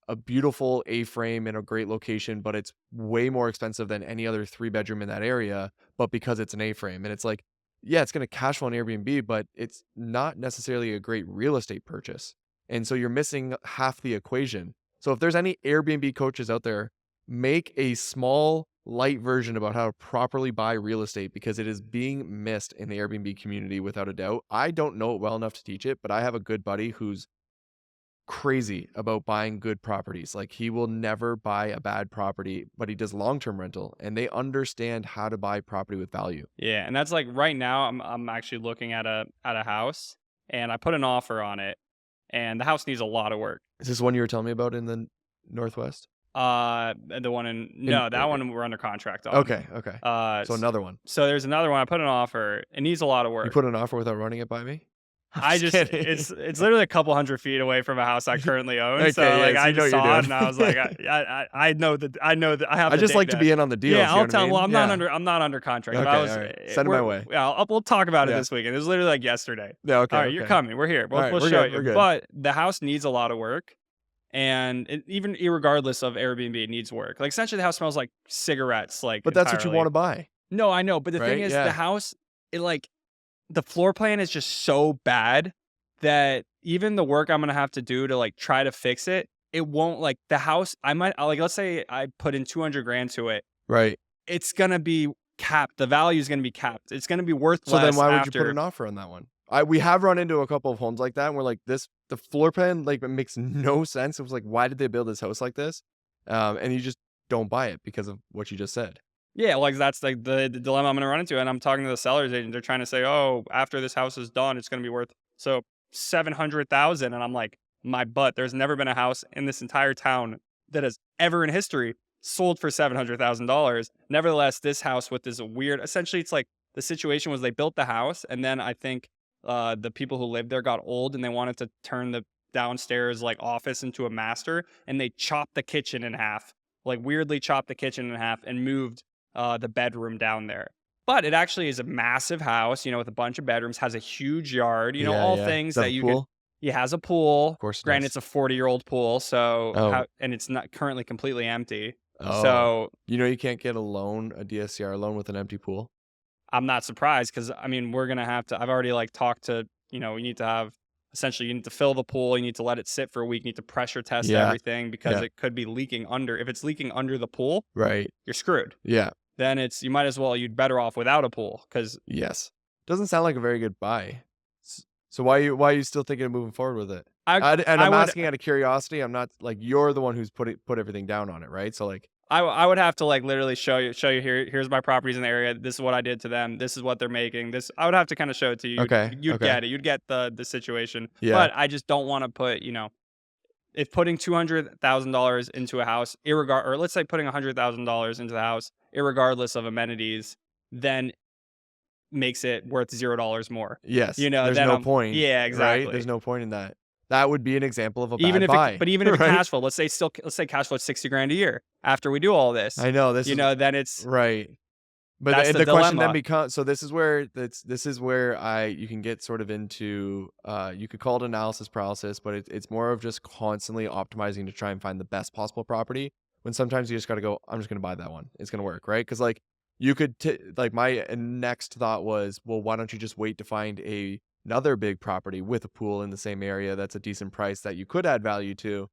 a beautiful A-frame in a great location, but it's way more expensive than any other 3-bedroom in that area, but because it's an A-frame. And it's like, yeah, it's going to cash flow on Airbnb, but it's not necessarily a great real estate purchase. And so you're missing half the equation. So if there's any Airbnb coaches out there, make a small light version about how to properly buy real estate, because it is being missed in the Airbnb community without a doubt. I don't know it well enough to teach it, but I have a good buddy who's crazy about buying good properties. Like, he will never buy a bad property, but he does long-term rental, and they understand how to buy property with value. Yeah, and that's like right now I'm actually looking at a house and I put an offer on it and the house needs a lot of work. Is this one you were telling me about in the Northwest? The one in In no, that one we're under contract on. Okay, okay. Uh, So another one. so there's another one. I put an offer. It needs a lot of You work. put an offer without running it by me? I'm I just just kidding. it's literally a couple 100 feet away from a house I currently own. So Okay, like yeah, so I you know just what saw you're it and I was like, doing. I know that I have I the just like to data. be in on the deals, Yeah, you know I'll what I tell. Well, mean? Yeah. I'm not under contract. If Okay, I was, alright. Send it my way. yeah, we'll talk about it Yeah. this weekend. It was literally like yesterday. Yeah, okay, All right, you're okay. coming. We're here. We'll Alright, we'll we're show good, you. we're good. But the house needs a lot of work. And even irregardless of Airbnb, it needs work. Like essentially, the house smells like cigarettes. Like But that's what you entirely. wanna buy, No, I know. But the thing right? is, the Yeah. house, it like the floor plan is just so bad that even the work I'm gonna have to do to like try to fix it, it won't like the house. Like let's say I put in 200 grand to it, Right. it's gonna be capped. The value is gonna be capped. It's gonna be worth So then less why would you put after. an offer on that one? We have run into a couple of homes like that, and we're like, the floor plan, like, it makes no sense. It was like, why did they build this house like this? And you just don't buy it because of what you just said. Yeah, like that's like the dilemma I'm gonna run into. And I'm talking to the seller's agent. They're trying to say, oh, after this house is done, it's gonna be worth so 700,000. And I'm like, my butt. There's never been a house in this entire town that has ever in history sold for $700,000. Nevertheless, this house with this weird, essentially, it's like the situation was they built the house, and then I think the people who lived there got old and they wanted to turn the downstairs like office into a master, and they chopped the kitchen in half, like weirdly chopped the kitchen in half and moved the bedroom down there. But it actually is a massive house, with a bunch of bedrooms, has a huge yard, Yeah, all yeah. Does things it have that a you could. pool? He has a pool. Of course it Granted, does. it's a 40-year-old pool, so Oh, and it's not currently completely empty. Oh, So you can't get a DSCR loan with an empty pool? I'm not surprised because I mean, we're gonna have to. I've already like talked to, you need to have essentially you need to fill the pool, you need to let it sit for a week, you need to pressure test Yeah, everything because yeah, it could be leaking under. If it's leaking under the pool, right. you're screwed. Yeah, Then it's you might as well you'd better off without a pool because yes. Doesn't sound like a very good buy. So why are you still thinking of moving forward with it? I And I I'm would asking out of curiosity. I'm not like you're the one who's put everything down on it, right? So like, I would have to like literally show you here's my properties in the area. This is what I did to them. This is what they're making. This I would have to kind of show it to you. okay, You'd okay, get it. You'd get the situation. yeah, But I just don't want to put if putting $200,000 into a house, or let's say putting $100,000 into the house, irregardless of amenities, then makes it worth $0 more. yes. There's Then no I'm point, yeah, right? exactly. There's no point in that. That would be an example of a Even bad if it, buy, but even if it right? cash flow, let's say cash flow 60 grand a year after we do all this, I know this is then it's right. But that's the the question then dilemma. becomes, so this is where I you can get sort of into, you could call it analysis paralysis, but it's more of just constantly optimizing to try and find the best possible property, when sometimes you just gotta go, "I'm just gonna buy that one. It's gonna work," right? Because like, you could like, my next thought was, "Well, why don't you just wait to find another big property with a pool in the same area that's a decent price that you could add value to?"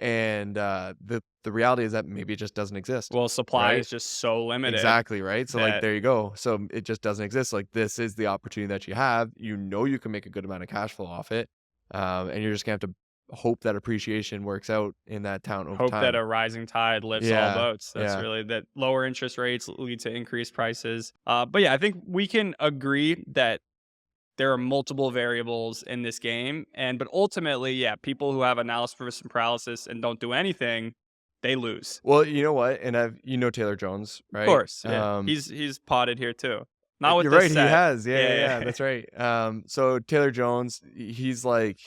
And, the reality is that maybe it just doesn't exist, Well, supply right? is just so limited Exactly, right? So, like, that there you go. So, it just doesn't exist. Like, this is the opportunity that you have. You can make a good amount of cash flow off it, and you're just gonna have to hope that appreciation works out in that town over hope that time. a rising tide lifts all Yeah, boats. That's yeah. really that lower interest rates lead to increased prices. But yeah, I think we can agree that there are multiple variables in this game, but ultimately, yeah, people who have analysis paralysis and don't do anything, they lose. Well, you know what? And Taylor Jones, Of right? course, yeah, he's potted here too, not with You're this right, he set. has. Yeah, yeah, Yeah, yeah, yeah. that's right. So Taylor Jones, he's like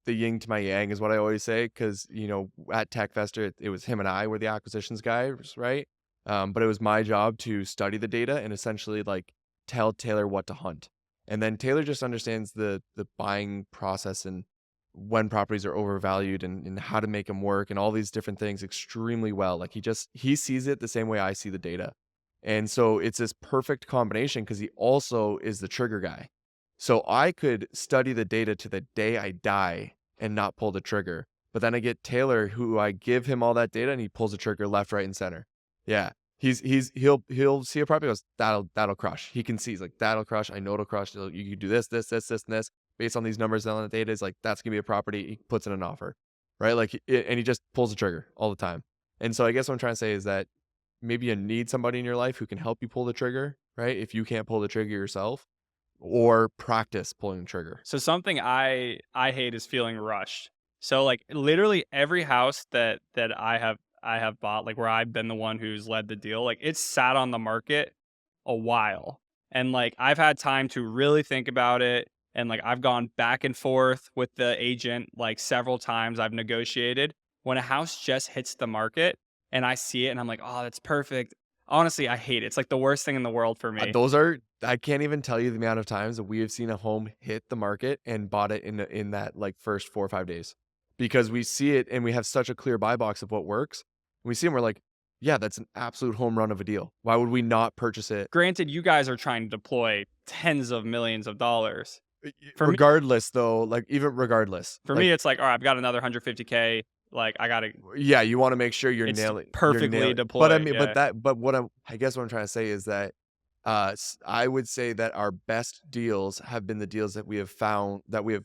the yin to my yang is what I always say, because at TechFest it was him and I were the acquisitions guys, right? But it was my job to study the data and essentially like tell Taylor what to hunt. And then Taylor just understands the buying process and when properties are overvalued, and how to make them work and all these different things extremely well. Like he sees it the same way I see the data. And so it's this perfect combination because he also is the trigger guy. So I could study the data to the day I die and not pull the trigger. But then I get Taylor, who I give him all that data, and he pulls the trigger left, right, and center. Yeah. He'll see a property, goes, that'll crush. He can see, he's like, that'll crush. I know it'll crush. You can do this, and this based on these numbers and on the data. Is like, that's gonna be a property. He puts in an offer, right? Like, and he just pulls the trigger all the time. And so I guess what I'm trying to say is that maybe you need somebody in your life who can help you pull the trigger, right? If you can't pull the trigger yourself, or practice pulling the trigger. So something I hate is feeling rushed. So like literally every house that I have bought, like where I've been the one who's led the deal, like it's sat on the market a while. And like I've had time to really think about it, and like I've gone back and forth with the agent like several times. I've negotiated. When a house just hits the market and I see it and I'm like, "Oh, that's perfect." Honestly, I hate it. It's like the worst thing in the world for me. I can't even tell you the amount of times that we have seen a home hit the market and bought it in that like first 4 or 5 days, because we see it and we have such a clear buy box of what works. We see them, we're like, yeah, that's an absolute home run of a deal. Why would we not purchase it? Granted, you guys are trying to deploy tens of millions of dollars. For me, Regardless, though, like even regardless, for like me, it's like, all right, I've got another 150K. Like I gotta, yeah, you want to make sure it's you're perfectly nailing. But I deployed. mean, Yeah, I guess what I'm trying to say is that I would say that our best deals have been the deals that we have found that we have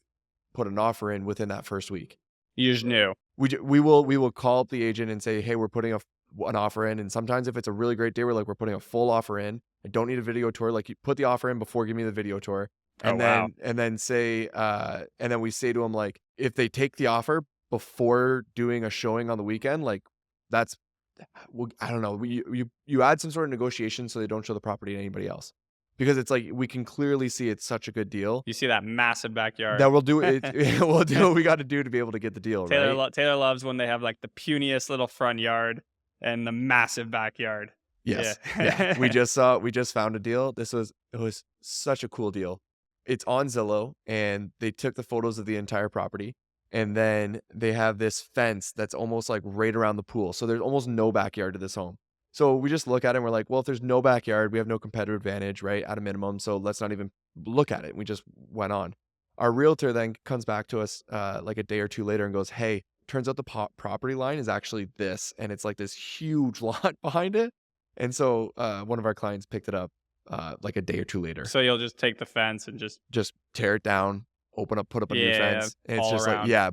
put an offer in within that first week. you just knew. We will call up the agent and say, hey, we're putting an offer in. And sometimes if it's a really great day, we're like, we're putting a full offer in. I don't need a video tour. Like, you put the offer in before giving me the video tour. Oh And wow. then we say to them, like, if they take the offer before doing a showing on the weekend, like, that's, well, I don't know. You add some sort of negotiation so they don't show the property to anybody else, because it's like we can clearly see it's such a good deal You see that massive backyard. that we'll do it. We'll do what we got to do to be able to get the deal, right? Taylor loves when they have like the puniest little front yard and the massive backyard. Yeah. Yes. Yeah. We just found a deal. It was such a cool deal. It's on Zillow, and they took the photos of the entire property. and then they have this fence that's almost like right around the pool. So there's almost no backyard to this home. So we just look at it and we're like, well, if there's no backyard, we have no competitive advantage, right? At a minimum. So let's not even look at it. We just went on. Our realtor then comes back to us like a day or two later and goes, hey, turns out the property line is actually this. And it's like this huge lot behind it. And so one of our clients picked it up like a day or two later. So you'll just take the fence and Just tear it down, put up a new yeah, fence. And it's all just like, around. yeah,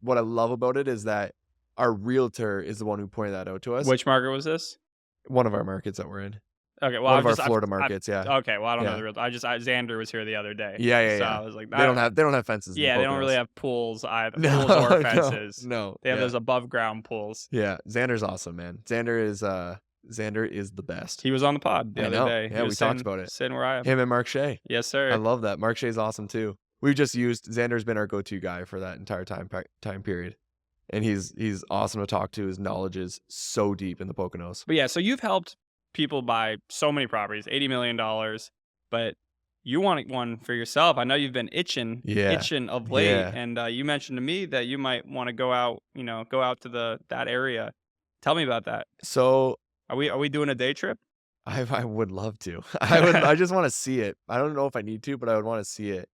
what I love about it is that our realtor is the one who pointed that out to us. Which market was this? One of our markets that we're in. Okay, well, One of our Florida markets, yeah. okay, well, I don't know Yeah. the real. Xander was here the other day, Yeah, yeah, so yeah. I was like, They don't have fences in the yeah, they don't really Poconos. have pools either, No, pools or no, fences. no. They have Yeah. those above ground pools. Yeah. Xander's awesome, man. Xander is the best. He was on the pod the I other know. day. He Yeah, we was talked about it. sitting where I am. Him and Mark Shea. Yes, I sir. love that. Mark Shea's awesome too. We've just used Xander's been our go-to guy for that entire time period. And he's awesome to talk to. His knowledge is so deep in the Poconos. But yeah, so you've helped people buy so many properties, $80 million, but you want one for yourself. I know you've been itching of late, Yeah. and you mentioned to me that you might want to go out to that area. Tell me about that. So Are we doing a day trip? I would love to. I just want to see it. I don't know if I need to, but I would want to see it.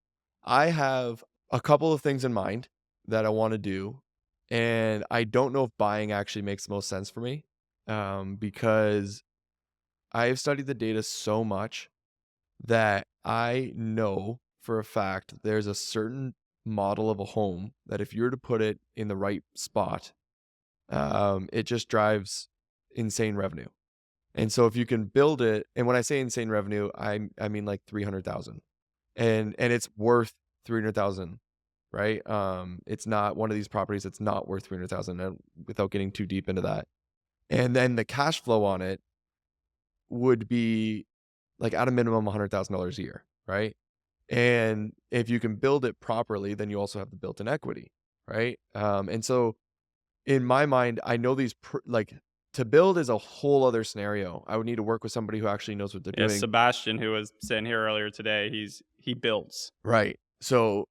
I have a couple of things in mind that I want to do, and I don't know if buying actually makes the most sense for me, because I have studied the data so much that I know for a fact there's a certain model of a home that if you were to put it in the right spot, it just drives insane revenue. And so if you can build it, and when I say insane revenue, I mean like 300,000. And it's worth 300,000, right? It's not one of these properties that's not worth 300,000, and without getting too deep into that. And then the cash flow on it would be like at a minimum $100,000 a year, right? And if you can build it properly, then you also have the built-in equity, right? And so in my mind, I know like to build is a whole other scenario. I would need to work with somebody who actually knows what they're Yeah, doing. Sebastian, who was sitting here earlier today, he builds. Right. So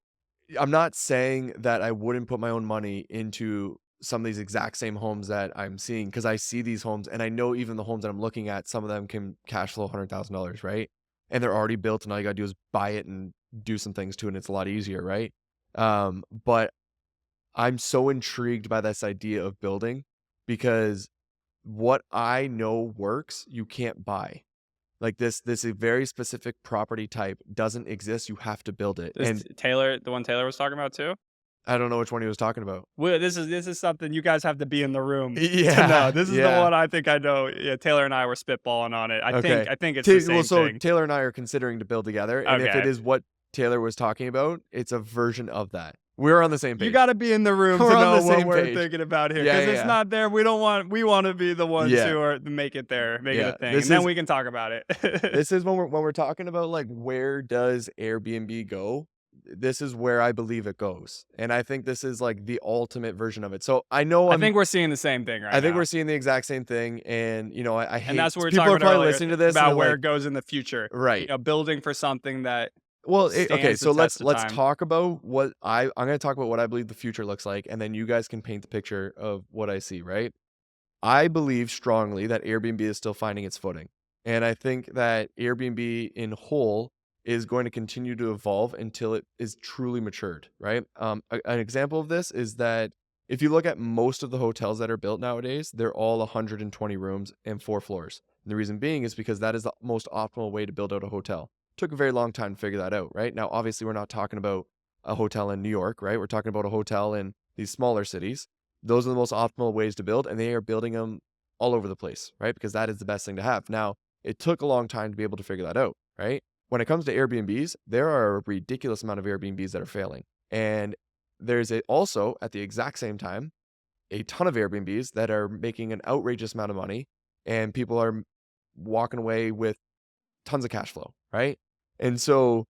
I'm not saying that I wouldn't put my own money into some of these exact same homes that I'm seeing, because I see these homes and I know even the homes that I'm looking at, some of them can cash flow $100,000, right? And they're already built, and all you gotta do is buy it and do some things to it, and it's a lot easier, right? But I'm so intrigued by this idea of building, because what I know works, you can't buy. Like this a very specific property type doesn't exist. You have to build it. This And the one Taylor was talking about too. I don't know which one he was talking about. Well, this is something you guys have to be in the room to Yeah, know. This is the yeah. one I think I know. Yeah, Taylor and I were spitballing on it. Okay. I think it's the same So thing. Taylor and I are considering to build together, and if Okay. it is what Taylor was talking about, it's a version of that. We're on the same page. You got to be in the room We're to on know the what same we're page. thinking about here. Yeah, Because yeah, it's yeah. not there. We want to be the ones Yeah. who are make it there, make it Yeah, a thing, this and then is- we can talk about it. This is when we're talking about like where does Airbnb go? This is where I believe it goes, and I think this is like the ultimate version of it. So I know I think we're seeing the same thing right now. I think we're seeing the exact same thing, and you know I hate. and that's what we're people talking are about probably earlier listening to this about and where they're it goes in the future. right. Building for something that Well, stands okay, the so test of let's time. talk about what I'm going to talk about what I believe the future looks like, and then you guys can paint the picture of what I see, right? I believe strongly that Airbnb is still finding its footing. And I think that Airbnb in whole is going to continue to evolve until it is truly matured, right? An example of this is that if you look at most of the hotels that are built nowadays, they're all 120 rooms and 4 floors. And the reason being is because that is the most optimal way to build out a hotel. Took a very long time to figure that out, right? Now, obviously, we're not talking about a hotel in New York, right? We're talking about a hotel in these smaller cities. Those are the most optimal ways to build, and they are building them all over the place, right? Because that is the best thing to have. Now, it took a long time to be able to figure that out, right? When it comes to Airbnbs, there are a ridiculous amount of Airbnbs that are failing. And there's also, at the exact same time, a ton of Airbnbs that are making an outrageous amount of money, and people are walking away with tons of cash flow, right? And so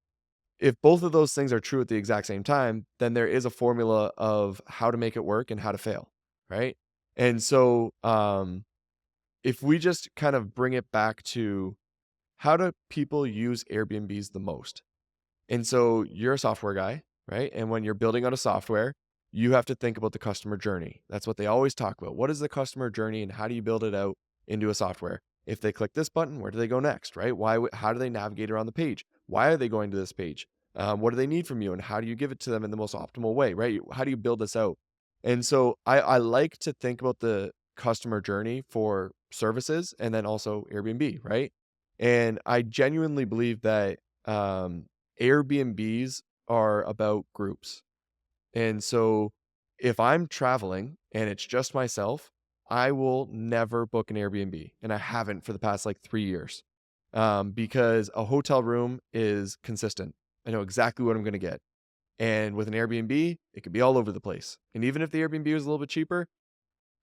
if both of those things are true at the exact same time, then there is a formula of how to make it work and how to fail, right? And so if we just kind of bring it back to how do people use Airbnbs the most? And so you're a software guy, right? And when you're building out a software, you have to think about the customer journey. That's what they always talk about. What is the customer journey and how do you build it out into a software? If they click this button, where do they go next, right? How do they navigate around the page? Why are they going to this page? What do they need from you? And how do you give it to them in the most optimal way, right? How do you build this out? And so I like to think about the customer journey for services and then also Airbnb, right? And I genuinely believe that Airbnbs are about groups. And so if I'm traveling and it's just myself, I will never book an Airbnb. And I haven't for the past like 3 years because a hotel room is consistent. I know exactly what I'm going to get. And with an Airbnb, it could be all over the place. And even if the Airbnb was a little bit cheaper,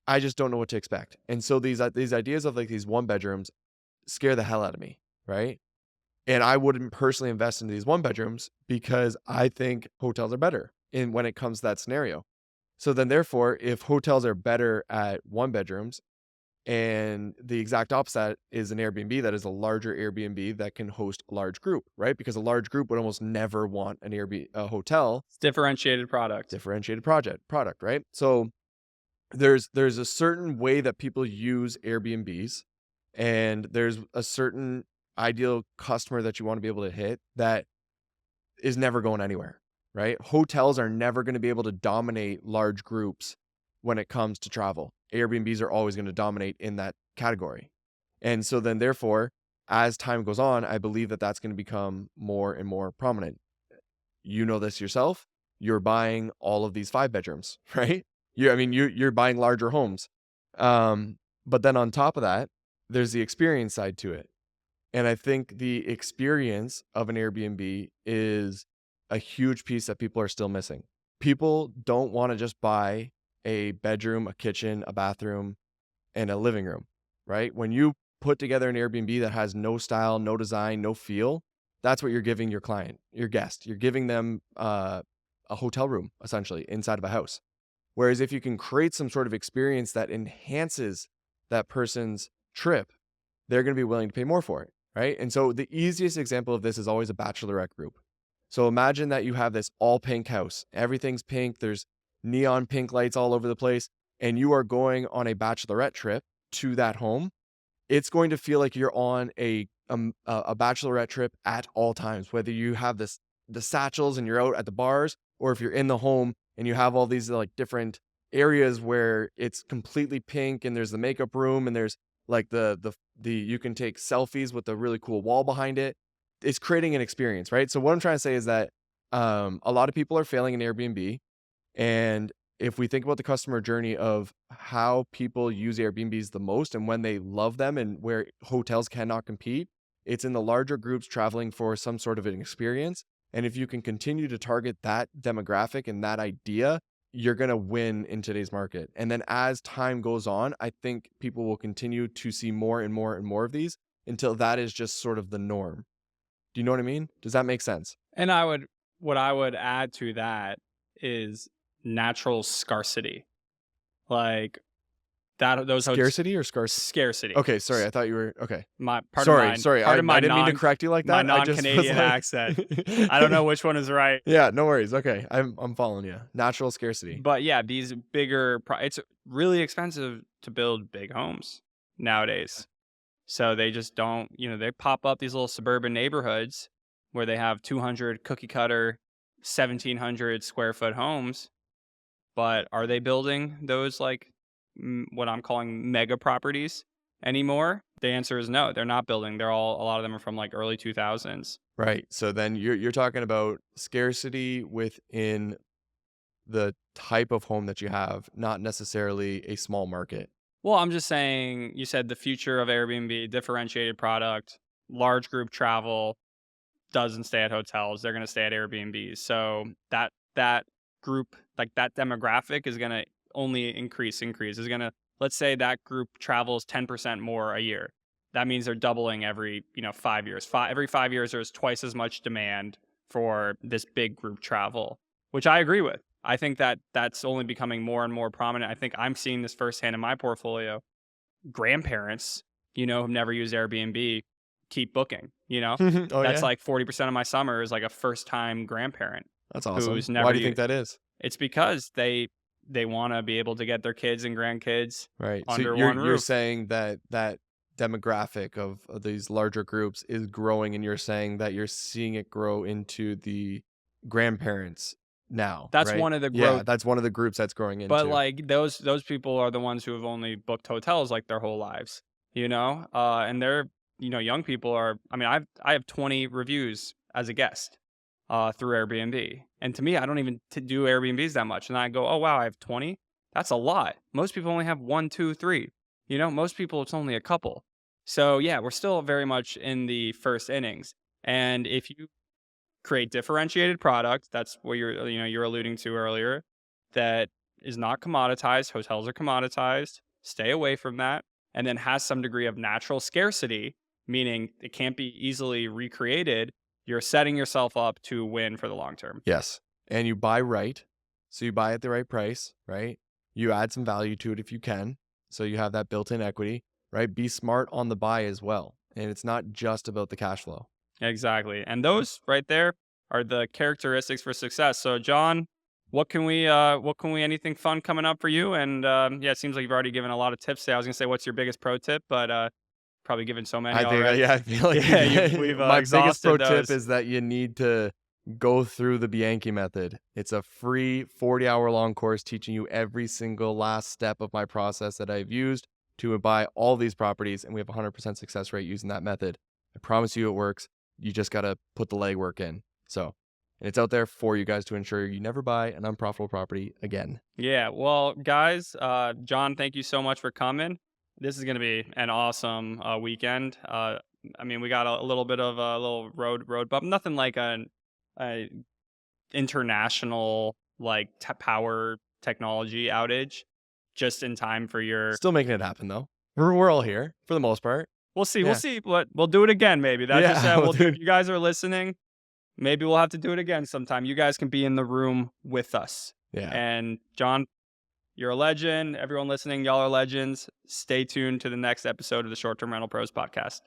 I just don't know what to expect. And so these ideas of like these one bedrooms scare the hell out of me, right? And I wouldn't personally invest into these one bedrooms because I think hotels are better in when it comes to that scenario. So then therefore, if hotels are better at one bedrooms and the exact opposite is an Airbnb that is a larger Airbnb that can host a large group, right? Because a large group would almost never want a hotel It's differentiated product. product, right? So there's a certain way that people use Airbnbs and there's a certain ideal customer that you want to be able to hit that is never going anywhere, right? Hotels are never going to be able to dominate large groups when it comes to travel. Airbnbs are always going to dominate in that category. And so then therefore, as time goes on, I believe that that's going to become more and more prominent. You know this yourself. You're buying all of these 5 bedrooms, right? You're buying larger homes. But then on top of that, there's the experience side to it. And I think the experience of an Airbnb is a huge piece that people are still missing. People don't want to just buy a bedroom, a kitchen, a bathroom, and a living room, right? When you put together an Airbnb that has no style, no design, no feel, that's what you're giving your client, your guest. You're giving them a hotel room, essentially, inside of a house. Whereas if you can create some sort of experience that enhances that person's trip, they're going to be willing to pay more for it, right? And so the easiest example of this is always a bachelorette group. So imagine that you have this all pink house. Everything's pink. There's neon pink lights all over the place. And you are going on a bachelorette trip to that home. It's going to feel like you're on a bachelorette trip at all times, whether you have the satchels and you're out at the bars, or if you're in the home and you have all these like different areas where it's completely pink and there's the makeup room and there's like the you can take selfies with the really cool wall behind it. It's creating an experience, right? So what I'm trying to say is that a lot of people are failing in Airbnb, and if we think about the customer journey of how people use Airbnbs the most and when they love them and where hotels cannot compete, it's in the larger groups traveling for some sort of an experience. And if you can continue to target that demographic and that idea, you're going to win in today's market. And then as time goes on, I think people will continue to see more and more and more of these until that is just sort of the norm. Do you know what I mean? Does that make sense? And what I would add to that is natural scarcity. Like that, those Scarcity or scarcity? scarcity. Okay, sorry. I thought you were okay. My Sorry. Part of my I didn't mean to correct you like my that. I just was non-Canadian like accent. I don't know which one is right. Yeah, no worries. Okay. I'm following you. Natural scarcity. But yeah, these bigger, it's really expensive to build big homes nowadays. So they just don't, they pop up these little suburban neighborhoods where they have 200 cookie cutter, 1,700 square foot homes. But are they building those like what I'm calling mega properties anymore? The answer is no, they're not building. A lot of them are from like early 2000s. Right. So then you're talking about scarcity within the type of home that you have, not necessarily a small market. Well, I'm just saying, you said the future of Airbnb, differentiated product, large group travel, doesn't stay at hotels. They're going to stay at Airbnbs. So that group, like that demographic is going to only increase. Is going to, let's say that group travels 10% more a year. That means they're doubling every, 5 years. Every 5 years, there's twice as much demand for this big group travel, which I agree with. I think that's only becoming more and more prominent. I think I'm seeing this firsthand in my portfolio. Grandparents, who've never used Airbnb, keep booking, Oh, That's yeah? like 40% of my summer is like a first time grandparent. That's awesome. Who's never Why do you think that is? It's because they want to be able to get their kids and grandkids Right. So under you're one you're roof. saying that that demographic of these larger groups is growing, and you're saying that you're seeing it grow into the grandparents now, That's right? one of the Yeah, growth. that's one of the groups that's growing But, into. like, those people are the ones who have only booked hotels, like, their whole lives, you know? And they're young people are I mean, I have 20 reviews as a guest, through Airbnb, and to me, I don't even do Airbnbs that much, and I go, "Oh, wow, I have 20? That's a lot." Most people only have 1, 2, 3. Most people, it's only a couple. So, yeah, we're still very much in the first innings, and if you create differentiated product. That's what you're alluding to earlier. That is not commoditized. Hotels are commoditized. Stay away from that. And then has some degree of natural scarcity, meaning it can't be easily recreated. You're setting yourself up to win for the long term. Yes. And you buy right. So you buy at the right price, right? You add some value to it if you can. So you have that built-in equity, right? Be smart on the buy as well. And it's not just about the cash flow. Exactly. And those right there are the characteristics for success. So John, what can we anything fun coming up for you? And yeah, it seems like you've already given a lot of tips today. I was gonna say what's your biggest pro tip, but probably given so many I think, already. yeah, I feel like Yeah, we've my biggest pro exhausted tip those. is that you need to go through the Bianchi method. It's a free 40-hour long course teaching you every single last step of my process that I've used to buy all these properties, and we have a 100% success rate using that method. I promise you it works. You just got to put the legwork in. So, and it's out there for you guys to ensure you never buy an unprofitable property again. Yeah, well, guys, John, thank you so much for coming. This is going to be an awesome weekend. I mean, we got a little bit of a little road bump, nothing like a international like power technology outage, just in time for your. Still making it happen though. We're all here for the most part. We'll see. We'll Yeah. see. But we'll do it again. Maybe that's just Yeah. Well, if dude. you guys are listening. Maybe we'll have to do it again sometime. You guys can be in the room with us. Yeah. And John, you're a legend. Everyone listening, y'all are legends. Stay tuned to the next episode of the Short Term Rental Pros podcast.